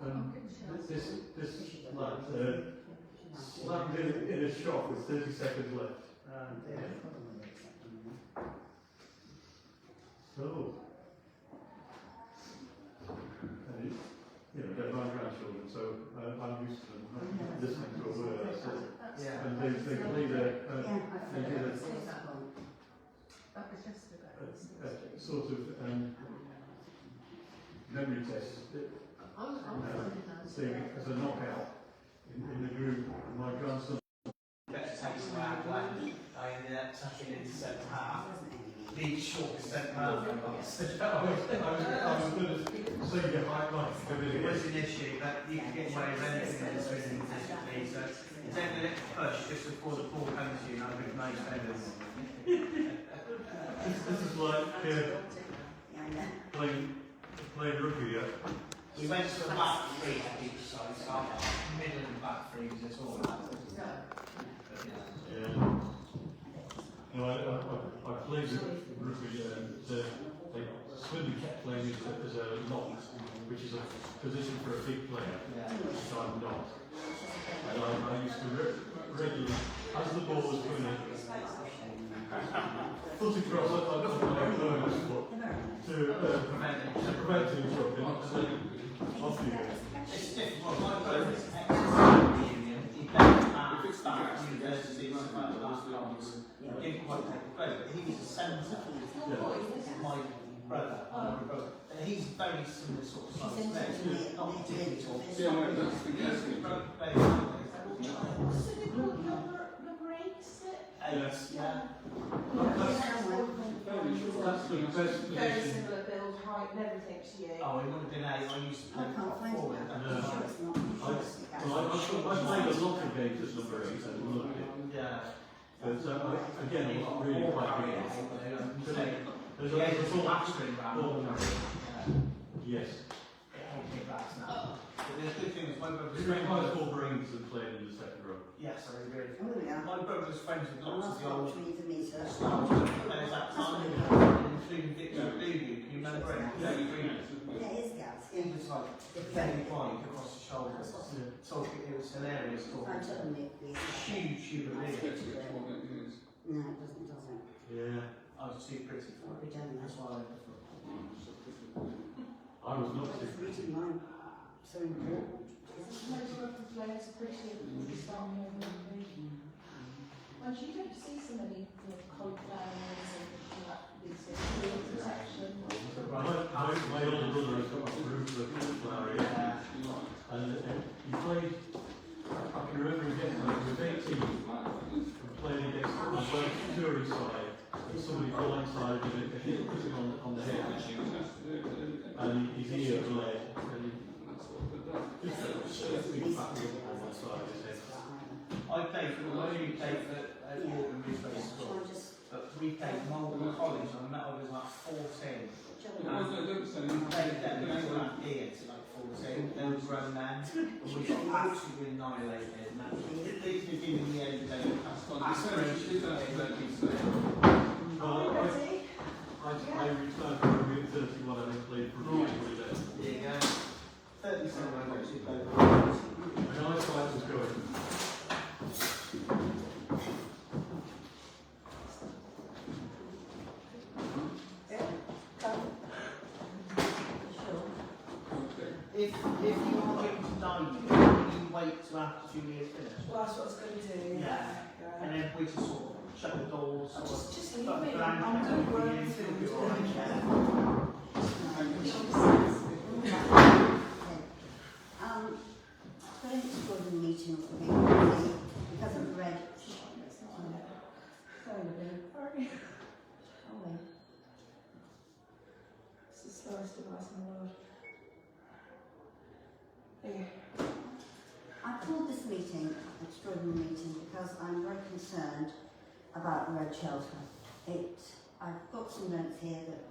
H: And this lad slammed in a shot with 30 seconds left. So, they're my grandchildren, so I'm used to them listening to a word. So,
F: Yeah.
H: and they play their, they did a sort of memory test thing as a knockout in the group. My grandson.
F: Better takes away our play. I ended up touching in the centre half. The shortest centre half I got.
H: I was going to say you might like
F: It was an issue, but you can get away with anything in this business, basically. So you take a little push just before the ball comes to you, and I think most feathers.
H: this is like playing rugby, yeah?
F: We went to a back three at each side, so our middle and back three was at all.
H: Yeah. No, I played rugby and Swindon kept playing as a lock, which is a position for a big player, which I'm not. And I used to regularly, as the ball was going in, foot across, I got my nervous foot to prevent him from off the game.
F: It's difficult. My brother is ex-union. He played at university, went back to last times. Didn't quite take the credit, but he was a centre. My brother, and he's very similar sort of
I: She
F: size
I: sent
F: bed,
I: it to me.
F: not particularly tall.
A: Yeah, no, that's the
F: Yes,
A: guessing.
F: front bed.
E: So they call it number 8, is it?
F: Yes, yeah.
H: That's the best
E: Very
H: position.
E: similar build, height and everything to you.
F: Oh, it would have been 8. I used to
I: I
F: play
I: can't find
F: forward.
I: it.
F: That
H: No.
F: was
I: I'm sure
F: right.
I: it's not. I'm sure it's the gas.
H: Well, I played a lot of games at number 8 and loved it.
F: Yeah.
H: But again, I'm not really quite big on it. There's
F: Yeah,
H: a
F: it's all actually around.
H: Oh, yes.
F: It won't be bad now. But the good thing is my brother's
H: It's very
F: friend.
H: high school brains and played in the second row.
F: Yes, I agree.
I: Oh, there we are.
F: My brother's friends with
I: I'm
F: lots
I: not
F: of the old
I: sure which meter.
F: stars players that time, including Victor Doobie. Can you remember it?
I: Yeah.
F: Yeah,
I: Yeah, it is gas.
F: he was like very wide across the shoulders. So it was hilarious
I: If I
F: talking to
I: took
F: him.
I: them, please.
F: Huge human
A: That's
F: being.
A: which one it is.
I: No, it doesn't, does it?
H: Yeah.
F: I was too pretty for
I: What
F: it.
I: we done
F: That's
I: there?
F: why I went to football.
H: I was not too
I: It's
H: pretty.
I: reading mine. So important.
E: Most rugby players are pretty at the start of rugby. And you don't see so many cold players and these things, protection.
H: My older brother has got a group of flower
F: Yeah.
H: and he played, I can remember him getting when he was 18 and playing against on the Tory side and somebody blindsided him and hit him on the head and his ear bled and he just a big fat lump on one side of his head.
F: I played for the you played for Walton Brisbane School. But we played Malvern College and I met I was like 14. We played them and they were like here to like 14. They were grown men. And we got absolutely annihilated. And that leads me feeling the end of the day.
H: Well,
E: Ready?
H: I returned from rugby at 31 and I played for rugby every day.
F: There you go. 37 I actually played.
H: And I thought it was good.
F: If you are going to die, you wait till after 2 years finish.
E: Well, that's what I was going to do.
F: Yeah. And then we just sort of shut the doors. Sort of
E: Just leave
F: put
E: me.
F: the blanket
E: I'm
F: over
E: going to work
F: you,
E: through
F: you'll be all right. Yeah.
I: Going to go to the meeting for VBT because of the red.
E: Sorry.
I: Oh, well.
E: It's the slowest device in the world. There.
I: I called this meeting, extraordinary meeting, because I'm very concerned about the red shelter. I've got some notes here that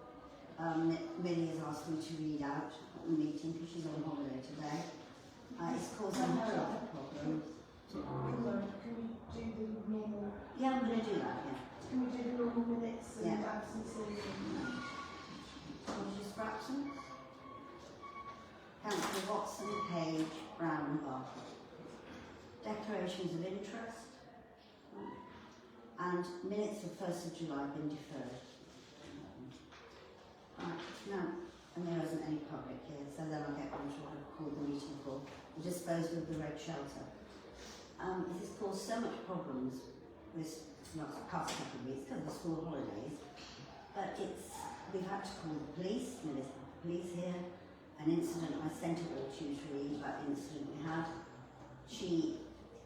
I: Millie has asked me to read out at the meeting because she's on holiday today. It's causing her a lot of problems.
E: Can we do the normal?
I: Yeah, I'm going to do that, yeah.
E: Can we do the normal minutes and
I: Yeah.
E: absences and?
I: Apologies for absence. Councillor Watson, Page, Brown and Barker. Declarations of interest. And minutes of 1st of July have been deferred. Right, now, and there isn't any public here, so then I'll get on to what I've called the meeting for, the disposal of the red shelter. It has caused so much problems this past couple of weeks because of the school holidays, but we've had to call the police, Millie's got the police here, an incident, I sent it all to you to read about the incident we had.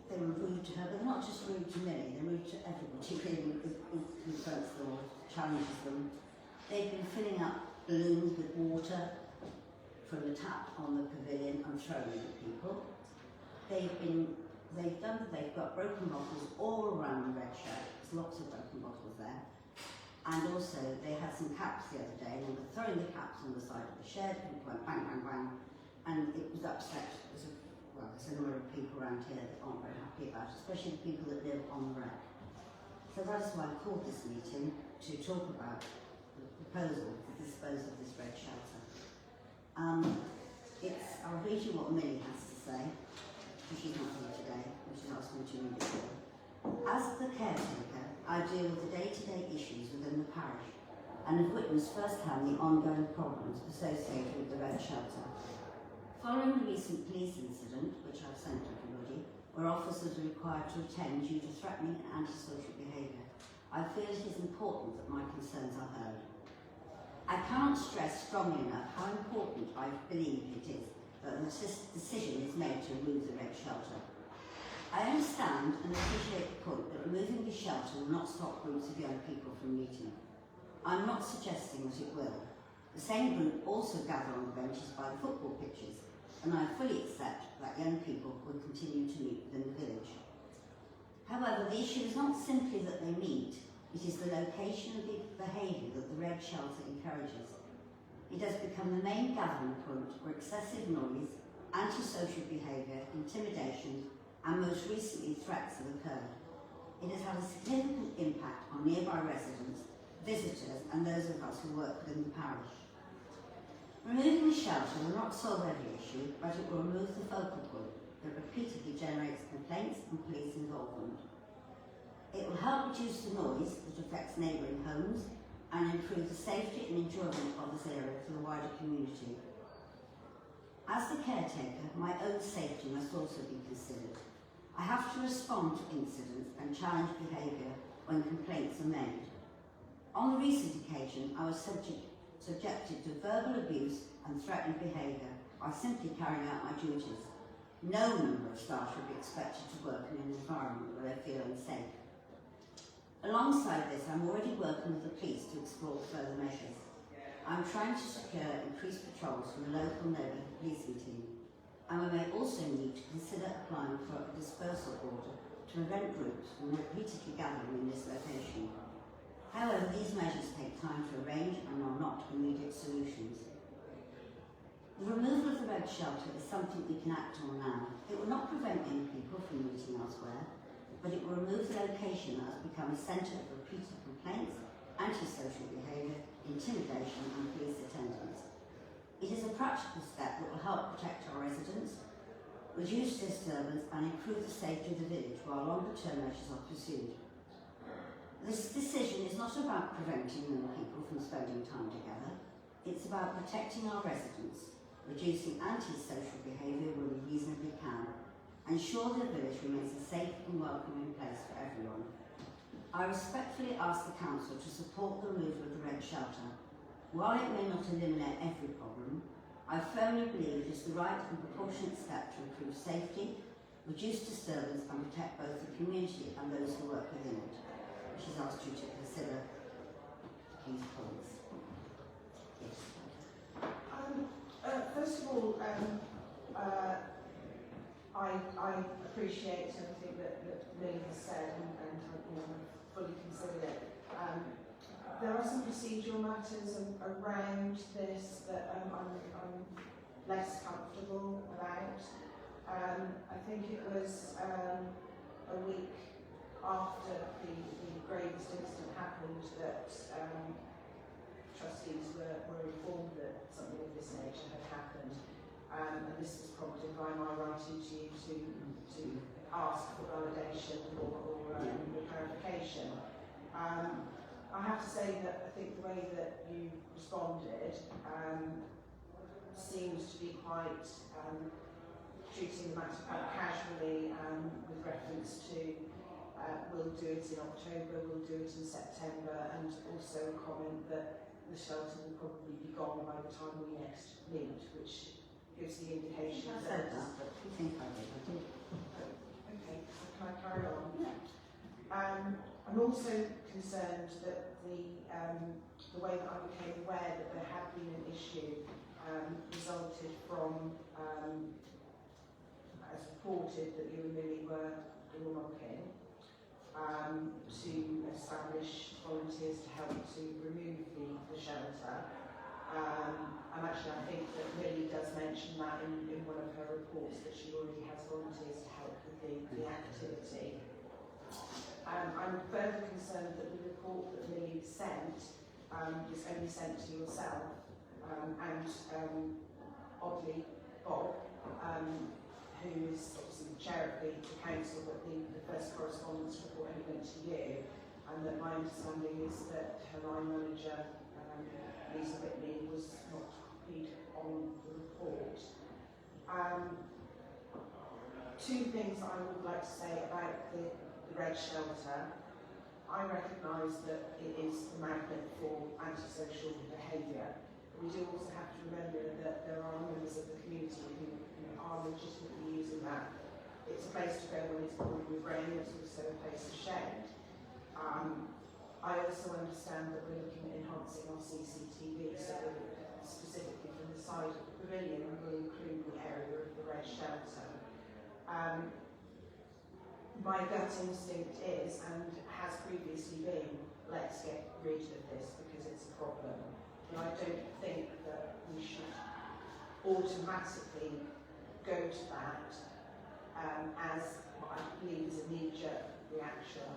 I: They were rude to her, but not just rude to Millie, they're rude to everybody really who confronts them or challenges them. They've been filling up balloons with water from the tap on the pavilion and throwing it at people. They've got broken bottles all around the red shed. There's lots of broken bottles there. And also they had some caps the other day and they were throwing the caps on the side of the shed and it went bang, bang, bang. And it was upset. There's a number of people around here that aren't very happy about it, especially the people that live on the wreck. So that's why I called this meeting to talk about the proposal to dispose of this red shelter. I'll read you what Millie has to say, because she's not here today, and she's asked me to read it to her. As the caretaker, I deal with the day-to-day issues within the parish and have witnessed firsthand the ongoing problems associated with the red shelter. Following the recent police incident, which I've sent to everybody, where officers are required to attend due to threatening and antisocial behaviour, I feel it is important that my concerns are heard. I cannot stress strongly enough how important I believe it is that the decision is made to remove the red shelter. I understand and appreciate the point that removing the shelter will not stop groups of young people from meeting. I'm not suggesting that it will. The same group also gather on the benches by the football pitches, and I fully accept that young people will continue to meet within the village. However, the issue is not simply that they meet, it is the location and the behaviour that the red shelter encourages. It has become the main gathering point where excessive noise, antisocial behaviour, intimidation and most recently threats have occurred. It has had a significant impact on nearby residents, visitors and those of us who work within the parish. Removing the shelter will not solve every issue, but it will remove the focal point that repeatedly generates complaints and police involvement. It will help reduce the noise that affects neighbouring homes and improve the safety and enjoyment of this area for the wider community. As the caretaker, my own safety must also be considered. I have to respond to incidents and challenge behaviour when complaints are made. On the recent occasion, I was subjected to verbal abuse and threatened behaviour by simply carrying out my duties. No member of staff should be expected to work in an environment where they feel unsafe. Alongside this, I'm already working with the police to explore further measures. I'm trying to secure increased patrols from the local neighbourhood policing team, and we may also need to consider applying for a dispersal order to prevent groups from repeatedly gathering in this location. However, these measures take time to arrange and are not immediate solutions. The removal of the red shelter is something we can act on now. It will not prevent young people from meeting elsewhere, but it will remove the location that has become a centre of repeated complaints, antisocial behaviour, intimidation and police attendance. It is a practical step that will help protect our residents, reduce disturbance and improve the safety of the village while longer term measures are pursued. This decision is not about preventing young people from spending time together. It's about protecting our residents, reducing antisocial behaviour where we reasonably can, and ensure the village remains a safe and welcoming place for everyone. I respectfully ask the Council to support the removal of the red shelter. While it may not eliminate every problem, I firmly believe it is the right and proportionate step to improve safety, reduce disturbance and protect both the community and those who work within it, which has asked you to consider these points. Yes.
E: First of all, I appreciate everything that Lily has said and fully consider it. There are some procedural matters around this that I'm less comfortable about. I think it was a week after the gravest incident happened that trustees were informed that something of this nature had happened. And this was prompted by my writing to you to ask for validation or clarification. I have to say that I think the way that you responded seems to be quite treating the matter quite casually with reference to we'll do it in October, we'll do it in September, and also a comment that the shelter will probably be gone by the time we next meet, which gives the indication
I: I said that, but you think I did.
E: Okay, so can I carry on? Yeah. I'm also concerned that the way that I became aware that there had been an issue resulted from, as reported, that you and Lily were knocking to establish volunteers to help to remove the shelter. And actually I think that Lily does mention that in one of her reports that she already has volunteers to help with the activity. I'm further concerned that the report that Lily sent is only sent to yourself and oddly Bob, who is obviously the chair of the council, but the first correspondence report only went to you, and that my understanding is that her line manager Lisa Whitney was not copied on the report. Two things I would like to say about the red shelter. I recognise that it is a magnet for antisocial behaviour. We do also have to remember that there are members of the community who are legitimately using that. It's a place to go when it's boring with rain, it's also a place of shade. I also understand that we're looking at enhancing our CCTV, so that specifically from the side of the pavilion will include the area of the red shelter. My gut instinct is, and has previously been, let's get rid of this because it's a problem. But I don't think that we should automatically go to that as what I believe is a knee-jerk reaction.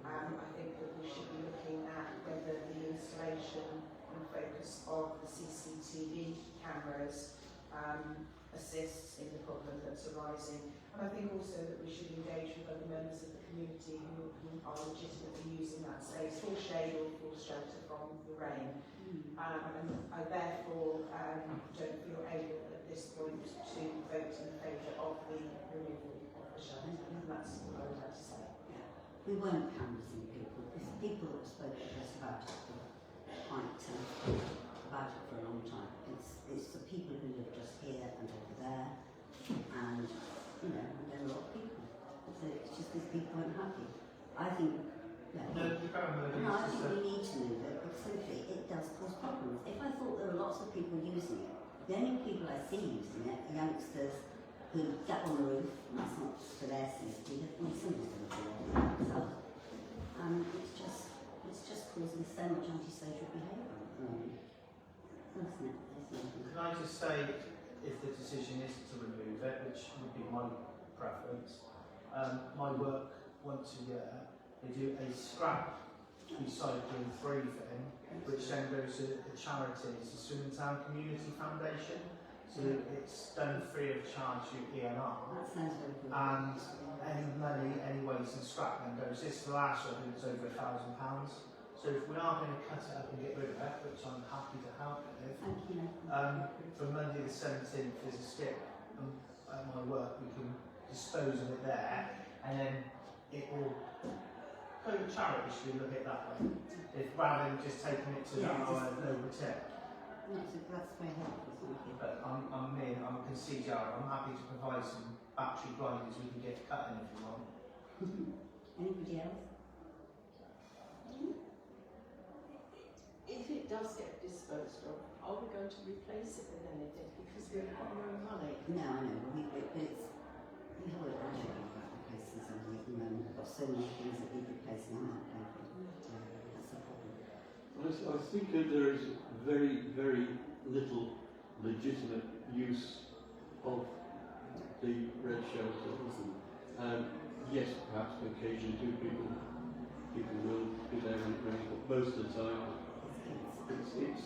E: I think that we should be looking at whether the installation and focus of the CCTV cameras assists in the problem that's arising. And I think also that we should engage with other members of the community who are legitimately using that space for shade or for shelter from the rain. And I therefore don't feel able at this point to vote in favour of the removal of the shelter. And that's all I would like to say.
I: We weren't canvassing people. It's people that have spoken to us about it for quite about it for a long time. It's the people who live just here and over there, and and there are a lot of people. So it's just these people aren't happy. I think
F: No, you can't move it.
I: no, I think we need to move it, but simply it does cause problems. If I thought there were lots of people using it, the only people I see using it are youngsters who get on the roof, and that's not for their safety, somebody's going to fall on themselves. It's just causing so much antisocial behaviour. Isn't it?
F: Can I just say, if the decision is to remove it, which would be my preference, my work once a year, they do a scrap recycling free thing, which then goes to a charity, it's the Shrivenham Community Foundation, so it's done free of charge through ENR.
I: That sounds very good.
F: And any money, any waste and scrap then goes, this last year I think it's over £1,000. So if we are going to cut it up and get rid of it, which I'm happy to help with,
I: Thank you.
F: for Monday the 17th is a skip at my work, we can dispose of it there, and then it will go to charity, should we look at it that way? If rather than just taking it to our local tip.
I: That's very helpful, thank you.
F: But I'm CJR, I'm happy to provide some battery grinders we can get cutting if you want.
I: Anybody else?
G: If it does get disposed of, are we going to replace it with anything? Because we've got no money.
I: No, I know, but it's we have a budget about replacing something at the moment. We've got so many things that need replacing on that don't we? That's the problem.
H: I think that there is very, very little legitimate use of the red shelter. Yes, perhaps occasionally people will be there when it rains, but most of the time it's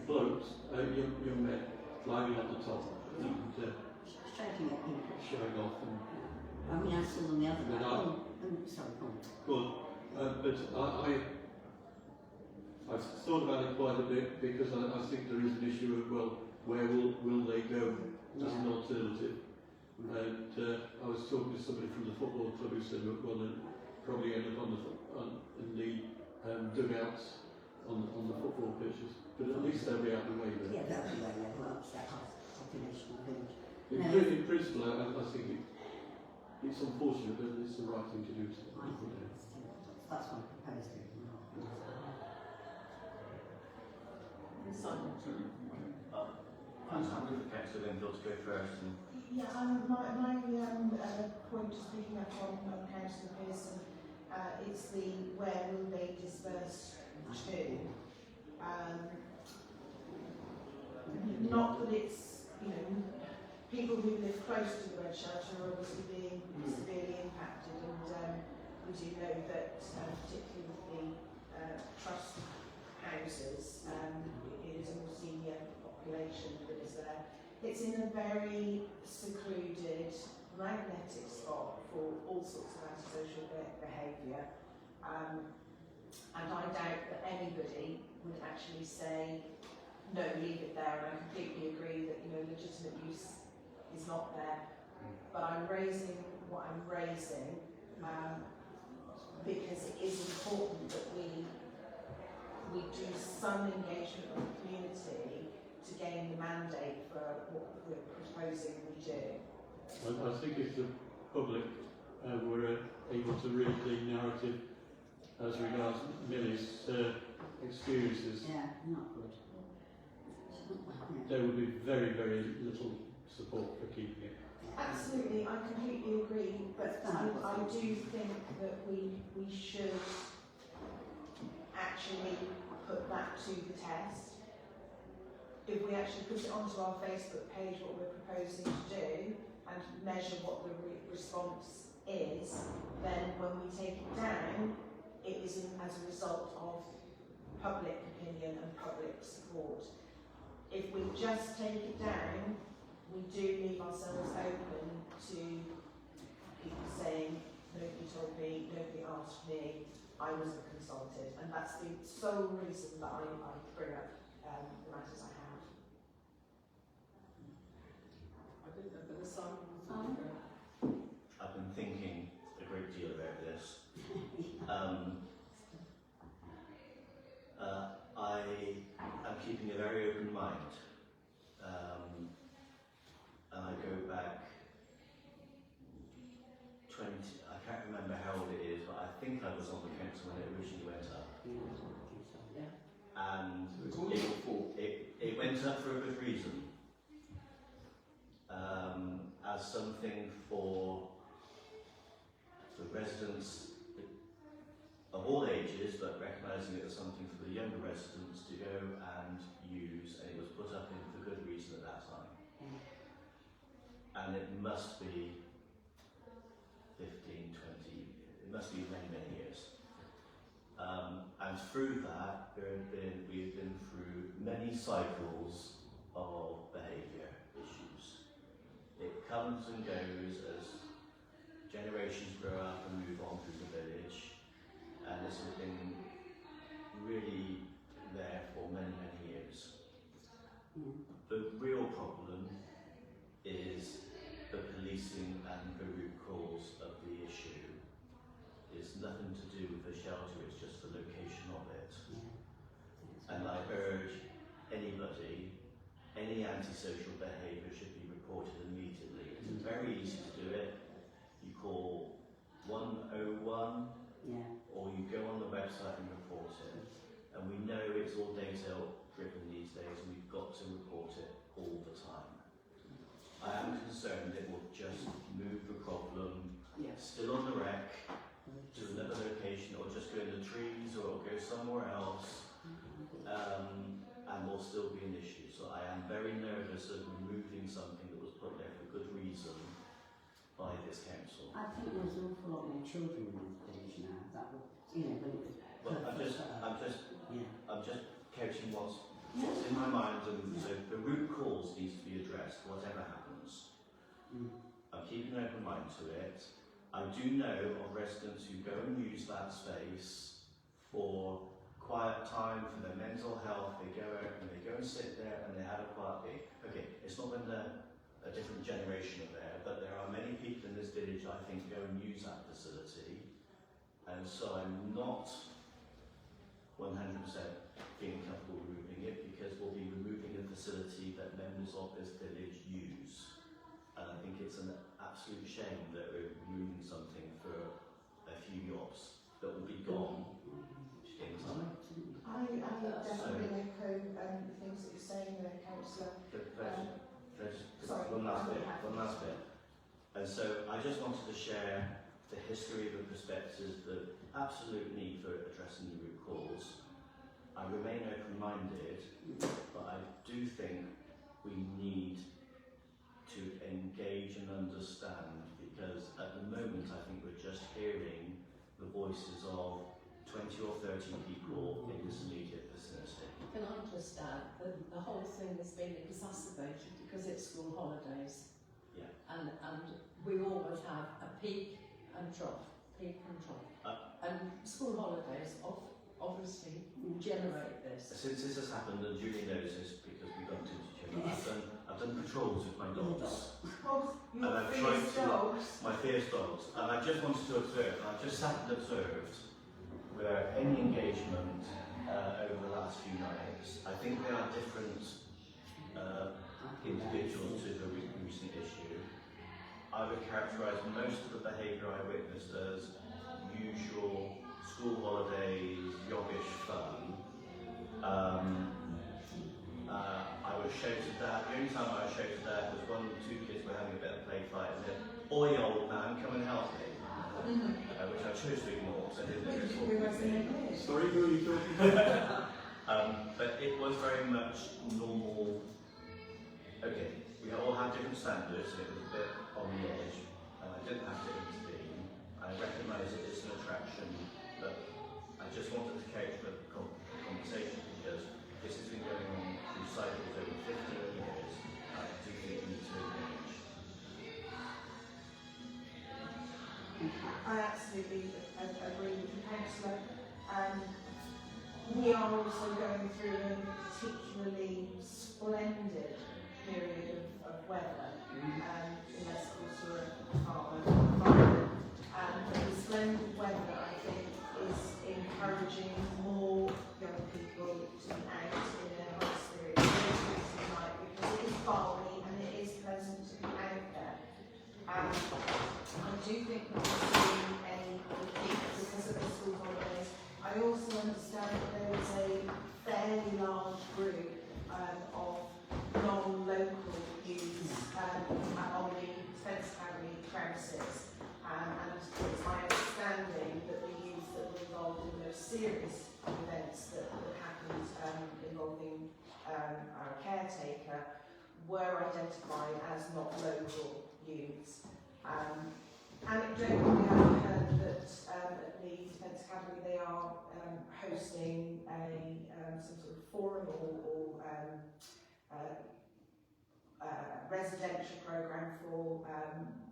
H: blokes, young men climbing up the top and
I: Striking at people.
H: showing off. And
I: I mean, I saw them the other
H: But
I: night. Sorry, go on.
H: good, but I've thought about it quite a bit because I think there is an issue of, well, where will they go as an alternative? And I was talking to somebody from the football club who said, look, well, they'll probably end up in the dugouts on the football pitches, but at least they'll be out of the way there.
I: Yeah, that'll be where they will upset half the population of the village.
H: In principle, I think it's unfortunate, but it's the right thing to do.
I: I think it's too. That's why I proposed it.
G: Simon.
C: I'm happy for Councillor Linfield to go first. And
E: My point, just picking up on Councillor Pearson, it's the where will they disperse to? Not that it's, people who live close to the red shelter are obviously being severely impacted, and we do know that particularly with the trust houses, it is a more senior population that is there. It's in a very secluded, magnetic spot for all sorts of antisocial behaviour, and I doubt that anybody would actually say, no, leave it there, and I completely agree that legitimate use is not there, but I'm raising what I'm raising because it is important that we do some engagement of the community to gain the mandate for what we're proposing we do.
H: I think if the public were able to read the narrative as regards Millie's experiences,
I: Yeah, not good.
H: there would be very, very little support for keeping it.
E: Absolutely, I completely agree, but I do think that we should actually put that to the test. If we actually put it onto our Facebook page, what we're proposing to do, and measure what the response is, then when we take it down, it is as a result of public opinion and public support. If we just take it down, we do leave ourselves open to people saying, nobody told me, nobody asked me, I wasn't consulted. And that's the sole reason that I bring up the matters I have.
G: I didn't know whether Simon was
C: I've been thinking a great deal about this. I am keeping a very open mind, and I go back 20, I can't remember how old it is, but I think I was on the council when it originally went up.
G: Yeah.
C: And
A: It's all your fault.
C: it went up for a good reason. As something for residents of all ages, but recognising it as something for the younger residents to go and use, and it was put up in for good reason at that time. And it must be 15, 20, it must be many, many years. And through that, we've been through many cycles of behaviour issues. It comes and goes as generations grow up and move on through the village, and this has been really there for many, many years. The real problem is the policing and the root cause of the issue. It's nothing to do with the shelter, it's just the location of it. And I urge anybody, any antisocial behaviour should be reported immediately. It's very easy to do it. You call 101, or you go on the website and report it. And we know it's all data driven these days, and we've got to report it all the time. I am concerned it will just move the problem still on the wreck to another location, or just go in the trees, or it'll go somewhere else, and will still be an issue. So I am very nervous of removing something that was put there for good reason by this council.
I: I think there's an awful lot more children in this village now. That would, you know, when it was.
C: Well, I'm just couching what's in my mind, and so the root cause needs to be addressed, whatever happens. I'm keeping an open mind to it. I do know of residents who go and use that space for quiet time, for their mental health. They go out and they go and sit there and they have a quiet day. Okay, it's not when a different generation are there, but there are many people in this village, I think, go and use that facility. And so I'm not 100% feeling comfortable removing it, because we'll be removing a facility that members of this village use. And I think it's an absolute shame that we're removing something for a few jobs that will be gone in time.
E: I definitely echo the things that you're saying there, Councillor.
C: Sorry, one last bit. And so I just wanted to share the history of the perspectives, the absolute need for addressing the root cause. I remain open-minded, but I do think we need to engage and understand, because at the moment I think we're just hearing the voices of 20 or 30 people in this immediate vicinity.
G: Can I just add that the whole thing has been exacerbated because it's school holidays.
C: Yeah.
G: And we always have a peak and trough, and school holidays obviously generate this.
C: Since this has happened, and Julie knows this because we bumped into each other, I've done patrols with my dogs.
E: Oh,
C: And
E: your
C: I've tried
E: fierce
C: to-
E: dogs.
C: My fierce dogs, and I just wanted to observe, and I've just sat and observed without any engagement over the last few nights. I think there are different individuals to the recent issue. I would characterise most of the behaviour I witnessed as usual school holidays, yoggish fun. I was shouted at. The only time I was shouted at was when 2 kids were having a bit of play fight and said, "Oi, old man, come and help me," which I chose to ignore because I didn't know it was me.
H: Sorry, who are you talking to?
C: But it was very much normal. Okay, we all have different standards, and it was a bit on the edge, and I didn't have to intervene. I recognise that it's an attraction, but I just wanted to carry the conversation because this has been going on through cycles over 15 years. I do think we need to engage.
E: I absolutely agree with you, Councillor. We are also going through a particularly splendid period of weather, unless of course you're a farmer. But the splendid weather, I think, is encouraging more young people to be out in their high spirits tonight because it is balmy and it is pleasant to be out there. I do think that we're seeing a peak because of the school holidays. I also understand that there is a fairly large group of non-local youths on the Spence Academy premises, and it's my understanding that the youths that were involved in those serious events that happened involving our caretaker were identified as not local youths. Anecdotally, I've heard that at the Defence Academy they are hosting some sort of forum or residential programme for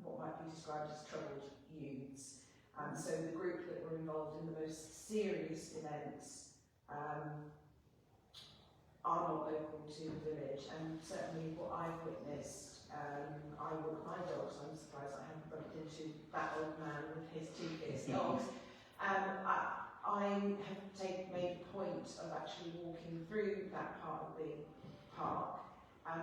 E: what might be described as troubled youths. So the group that were involved in the most serious events are not local to the village, and certainly what I've witnessed, I walk my dogs, I'm surprised I haven't bumped into that old man with his 2 fierce dogs. I have made a point of actually walking through that part of the park,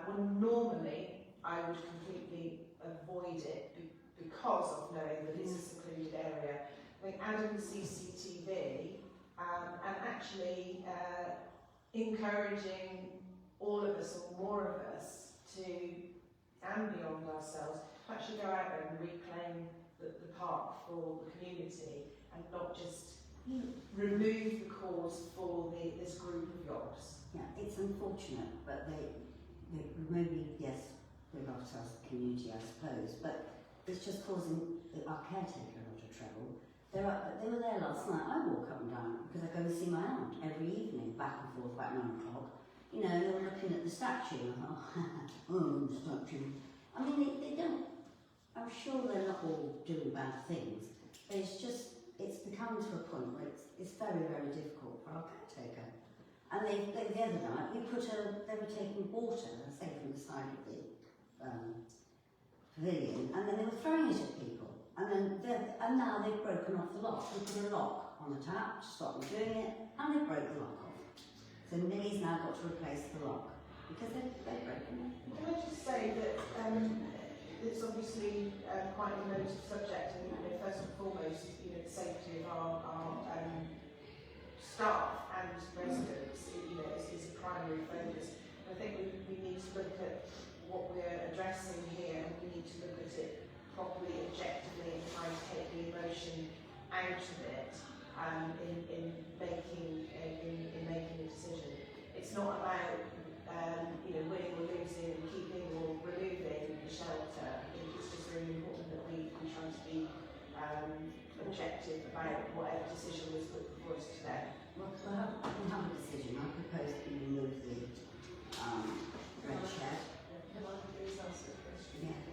E: when normally I would completely avoid it because of knowing that it's a secluded area. I think adding the CCTV and actually encouraging all of us or more of us to, and beyond ourselves, to actually go out there and reclaim the park for the community and not just remove the cause for this group of yogs.
I: Yeah, it's unfortunate, but they maybe, yes, we've got us the community, I suppose, but it's just causing our caretaker a lot of trouble. They were there last night. I walk up and down because I go and see my aunt every evening, back and forth, about 9 o'clock. You know, they were looking at the statue and I thought, oh, statue. I mean, they don't, I'm sure they're not all doing bad things, but it's become to a point where it's very, very difficult for our caretaker. And the other night, they were taking water, say, from the side of the pavilion, and then they were throwing it at people. And now they've broken off the lock. They put a lock on the tap to stop them doing it, and they broke the lock off. So Millie's now got to replace the lock because they've broken it.
E: Can I just say that it's obviously quite an emotive subject, and first and foremost, the safety of our staff and residents, is a primary focus. And I think we need to look at what we're addressing here, and we need to look at it properly, objectively, and try to take the emotion out of it in making a decision. It's not about winning or losing, and keeping or removing the shelter. I think it's just really important that we try to be objective about whatever decision was put before us today.
I: Well, we have a decision. I propose that we remove the red shed.
G: Can I please ask a question?
I: Yeah.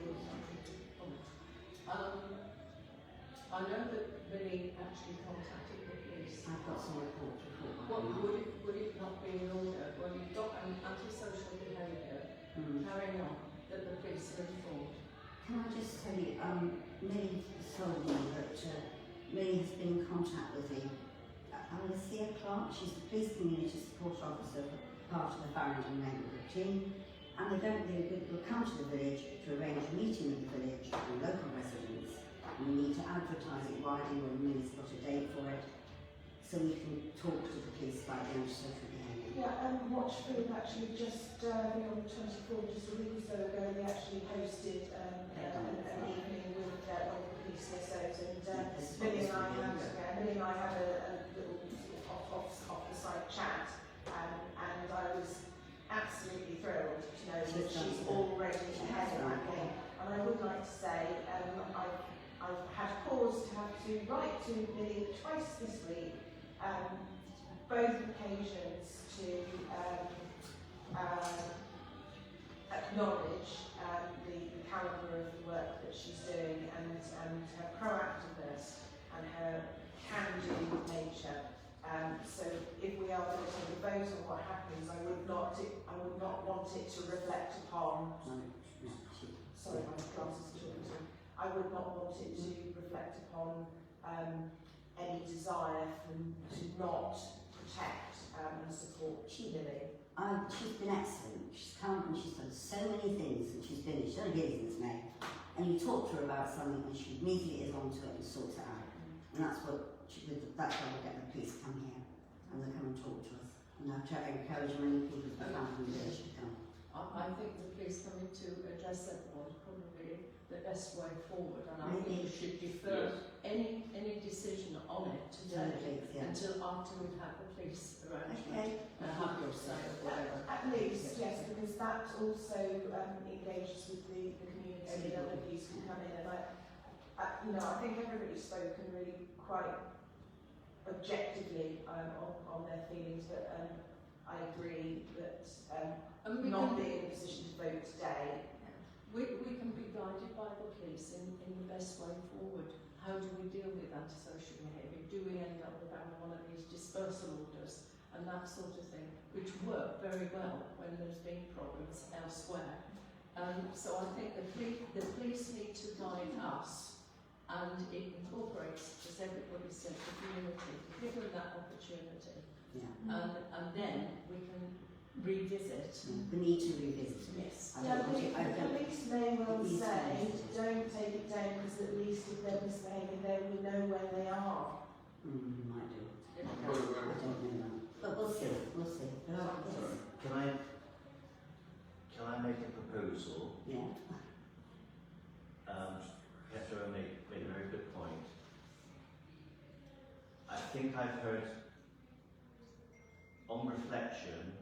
G: I know that Billy actually contacted the police.
I: I've got some reports before.
G: What would it not be in order when you've got an antisocial behaviour carrying on that the police are informed?
I: Can I just tell you, Millie told me that Millie has been in contact with the Alicia Clark. She's the police community support officer for part of the Farringdon neighbourhood team, and they're going to be a good will come to the village to arrange a meeting with the village and local residents. And we need to advertise it widely when Millie's got a date for it, so we can talk to the police about the antisocial behaviour.
E: Yeah, Watchfield actually just, on the 24th, just a week or so ago, they actually hosted an evening with all the police SOs, and Millie and I had a little off the side chat, and I was absolutely thrilled to know that she's already ahead of that game. And I would like to say, I've had cause to have to write to Millie twice this week, both occasions to acknowledge the calibre of the work that she's doing and her proactiveness and her can-do nature. So if we are going to take a vote on what happens, I would not want it to reflect upon. Sorry, my glasses are talking to me. I would not want it to reflect upon any desire to not protect and support Millie.
I: She's been excellent. She's come and she's done so many things, and she's only here since May. And you talk to her about something, and she immediately is onto it and sorts it out. And that's why we get the police come here, and they come and talk to us. And I try to encourage many people to come and they should come.
G: I think the police coming to address everyone is probably the best way forward, and I think we should defer any decision on it today until after we've had the police arrangement and have your say or whatever.
E: At least, yes, because that also engages with the community, and other police can come in, and I think everybody's spoken really quite objectively on their feelings, but I agree that not being in a position to vote today.
G: We can be guided by the police in the best way forward. How do we deal with antisocial behaviour? Do we end up with one of these dispersal orders and that sort of thing, which work very well when there's been problems elsewhere? So I think the police need to guide us, and it incorporates, as everybody said, the community, give them that opportunity. And then we can revisit.
I: We need to revisit it.
G: Yes.
E: The police may well say, don't take it down, because at least if they're misbehaving, then we know where they are.
I: We might do.
A: By the
I: I
A: way,
I: don't know that. But we'll see.
A: sorry.
C: Can I make a proposal?
I: Yeah.
C: Petra made a very good point. I think I've heard, on reflection,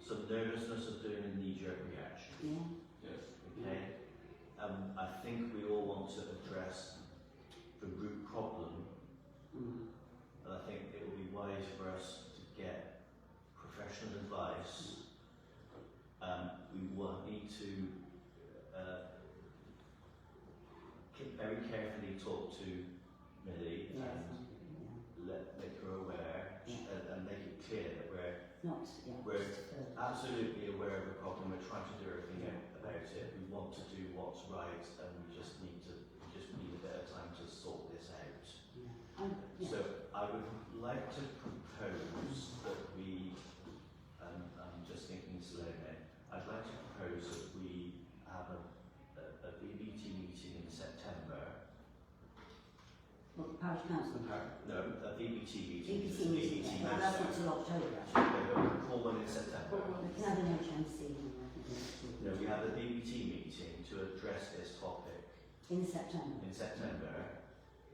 C: some nervousness of doing a knee-jerk reaction.
I: Yeah.
A: Yes.
C: Okay? I think we all want to address the root problem, and I think it will be wise for us to get professional advice. We will need to very carefully talk to Millie and make her aware and make it clear that we're absolutely aware of the problem. We're trying to do everything about it. We want to do what's right, and we just need a bit of time to sort this out. So I would like to propose that we, I'm just thinking slowly, I'd like to propose that we have a VBT meeting in September.
I: What, the parish council?
C: No, a VBT meeting.
I: VBT meeting.
C: VBT
I: That's not till October, actually.
C: No, we can call one in September.
I: We can have an HMC.
C: No, we have a VBT meeting to address this topic
I: In September.
C: in September.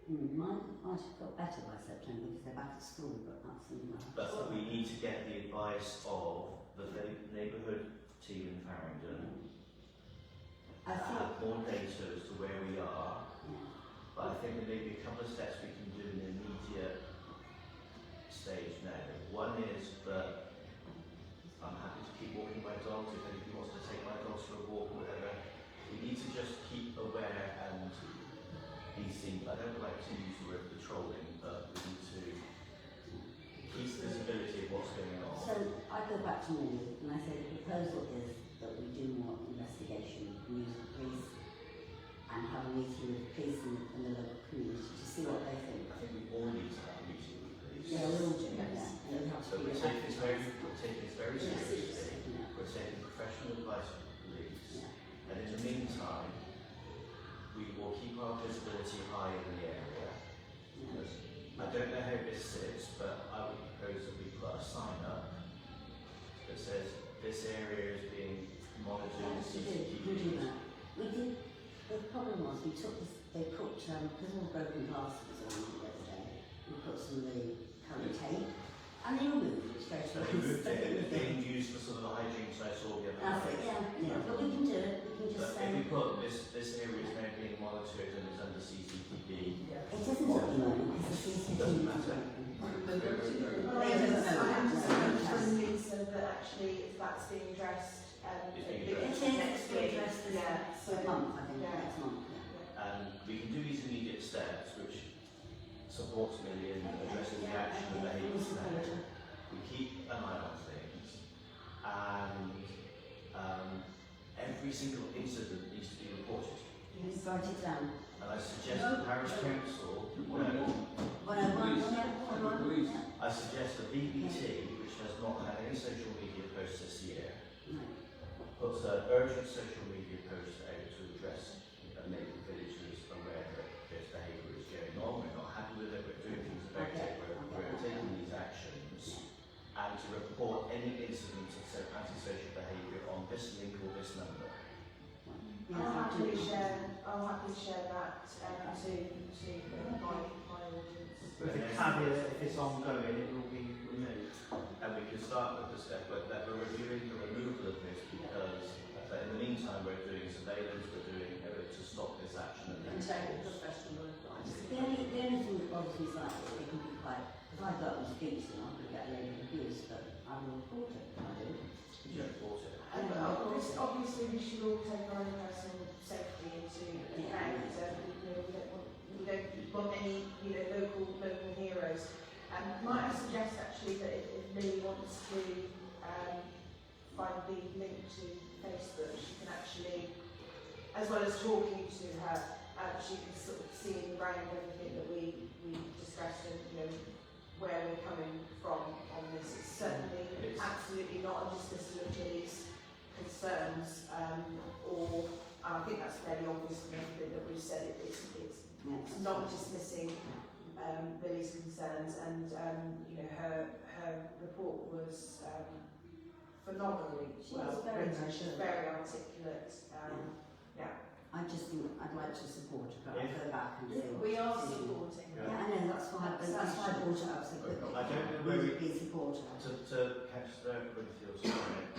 I: Might have got better by September because they're back at school, but that's something like that.
C: But we need to get the advice of the neighbourhood team in Farringdon.
I: I think,
C: Have more data as to where we are.
I: yeah.
C: But I think there may be a couple of steps we can do in the immediate stage now. One is that I'm happy to keep walking my dogs if anybody wants to take my dogs for a walk or whatever. We need to just keep aware and be seen. I don't like to use the word patrolling, but we need to keep visibility of
I: So I go back to Millie and I say the proposal is that we do more investigation, use the police and have a meeting with the police and the local community to see what they think.
C: I think we all need to have a meeting with the police.
I: Yeah, we all do, yeah. And it would have to
C: So
I: be
C: we're taking this very seriously.
I: Yeah.
C: We're taking professional advice from the police.
I: Yeah.
C: And in the meantime, we will keep our visibility high in the area.
I: Yeah.
C: I don't know how this sits, but I would propose that we put a sign up that says this area is being monitored and
I: We do that. We did, the problem was we took this, they put, because all broken glass was on the other day, we put some of the current tape and they removed it straight
C: So
I: away.
C: it's being used for some of the hygiene, so I saw the other
I: That's it,
C: day.
I: yeah. But we can do it, we can just
C: But
I: say,
C: if we put this area is now being monitored and is under CCTV,
I: it isn't at the moment because the CCTV
C: Doesn't
I: is
C: matter.
I: open.
E: Well,
I: They
E: I
I: don't know
E: understand
I: that.
E: from Lisa that actually that's being addressed
C: It's being
I: It
C: addressed.
I: is,
E: next
I: it's being
E: week.
I: addressed this
E: Yeah,
I: month, I think,
E: yeah.
I: next month, yeah.
C: and we can do these immediate steps, which supports Millie and addresses the action and behaviours now. We keep an eye on things, and every single incident needs to be reported.
I: Please write it down.
C: And I suggest the parish council,
A: Police.
C: I suggest the VBT, which has not had any social media posts this year, puts an urgent social media post out to address and make the villagers aware that this behaviour is going on. We're not happy with it. We're doing things about it. We're taking these actions, and to report any incidents of antisocial behaviour on this link or this number.
E: I'll happily share that to my audience.
F: With the caveat, if it's ongoing, it will be removed.
C: And we can start with the step that we're reviewing the removal of this because in the meantime we're doing surveillance, we're doing to stop this action and
G: And
C: then
G: take professional advice.
I: The only thing that bothers me slightly is it can be quite, if I go up and speak to them, I'm going to get a load of abuse, but I will report it, I do.
C: you report it.
E: And obviously we should all take our own personal safety into account. We don't want any local heroes. Might I suggest actually that if Lily wants to find the link to Facebook, she can actually, as well as talking to her, she can sort of see in the ground everything that we discussed and where we're coming from on this. It's certainly absolutely not a dismissal of Lily's concerns, or I think that's fairly obvious from everything that we've said. It's not dismissing Lily's concerns, and her report was phenomenally
I: She was
E: well
I: very
E: written. She's
I: good.
E: very articulate.
I: I just think I'd like to support her, but I'll go back and see.
E: We are
I: see.
E: supporting
I: Yeah,
E: her.
I: I know, that's why I brought it up so quickly.
C: I don't know where we
I: Please support her.
C: to catch the Winfield's comment.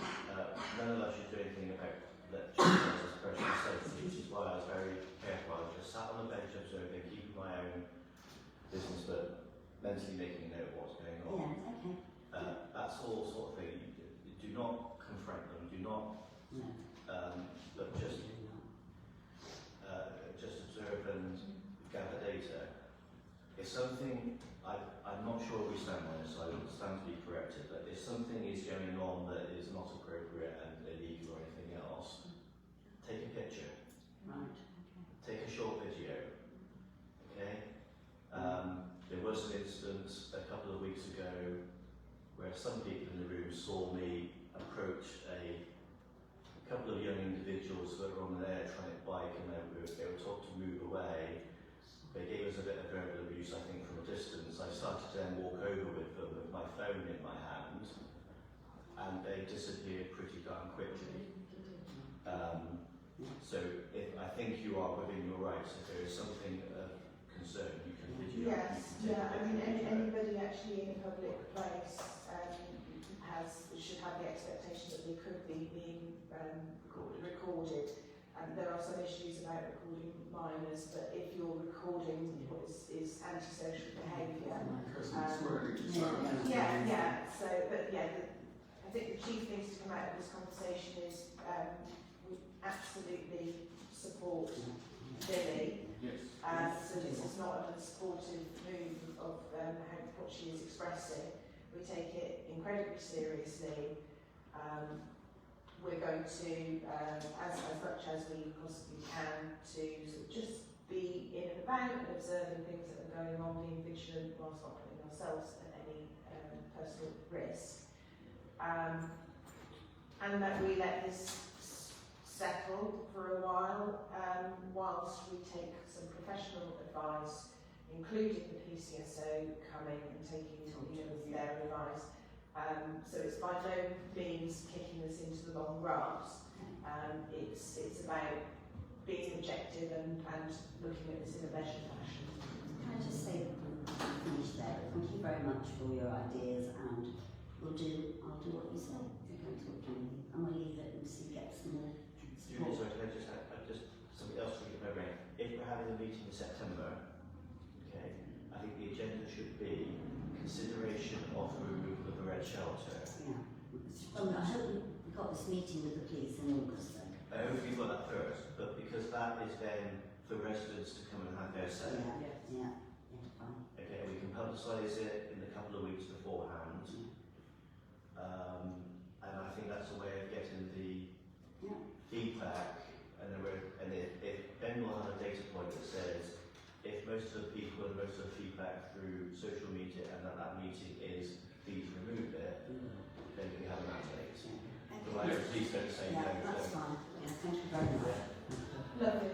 C: None of us should do anything about that Jesus personal safety, which is why I was very careful. I just sat on the bench observing, keeping my own business, but mentally making a note of what's going on.
I: Yeah, okay.
C: That's all sort of thing. You do not confront them. Do not,
I: No.
C: but just observe and gather data. If something, I'm not sure we stand on this, so I would stand to be corrected, but if something is going on that is not appropriate and illegal or anything else, take a picture,
I: Right.
C: take a short video, okay? There was an instance a couple of weeks ago where some people in the room saw me approach a couple of young individuals that were on an electronic bike and they were told to move away. They gave us a bit of verbal abuse, I think, from a distance. I started to then walk over with them with my phone in my hand and they disappeared pretty darn quickly. So I think you are within your rights. If there is something of concern, you can video.
E: Yes, yeah. I mean, anybody actually in a public place should have the expectation that they could be being recorded. There are some issues about recording minors, but if you're recording what is antisocial behaviour, So, but yeah, I think the chief things to come out of this conversation is we absolutely support Lily.
A: Yes.
E: So this is not a supportive move of what she is expressing. We take it incredibly seriously. We're going to, as much as we possibly can, to sort of just be in and about and observing things that are going on, being vigilant whilst not putting ourselves at any personal risk. And that we let this settle for a while, whilst we take some professional advice, including the PCSO coming and taking their advice. So it's by no means kicking us into the long grass. It's about being objective and looking at this in a measured fashion.
I: Can I just say, finish there, thank you very much for your ideas, and I'll do what you say. You're going to talk to me, and we'll leave it and see, get some more
C: Julie,
I: support.
C: sorry, can I just something else to get my brain. If we're having a meeting in September, okay, I think the agenda should be consideration of the removal of the red shelter.
I: Yeah. Well, I hope we got this meeting with the police in August then.
C: I hope we've got that first, but because that is then for residents to come and have their say.
I: Yeah, fine.
C: Okay, we can publicise it in a couple of weeks beforehand. And I think that's a way of getting the feedback. And if Ben will have a data point that says if most of the people and most of the feedback through social media and that meeting is please remove it, then we have an update. Otherwise, please don't say no.
I: Yeah, that's fine. Yeah, thank you very much.
E: Lovely.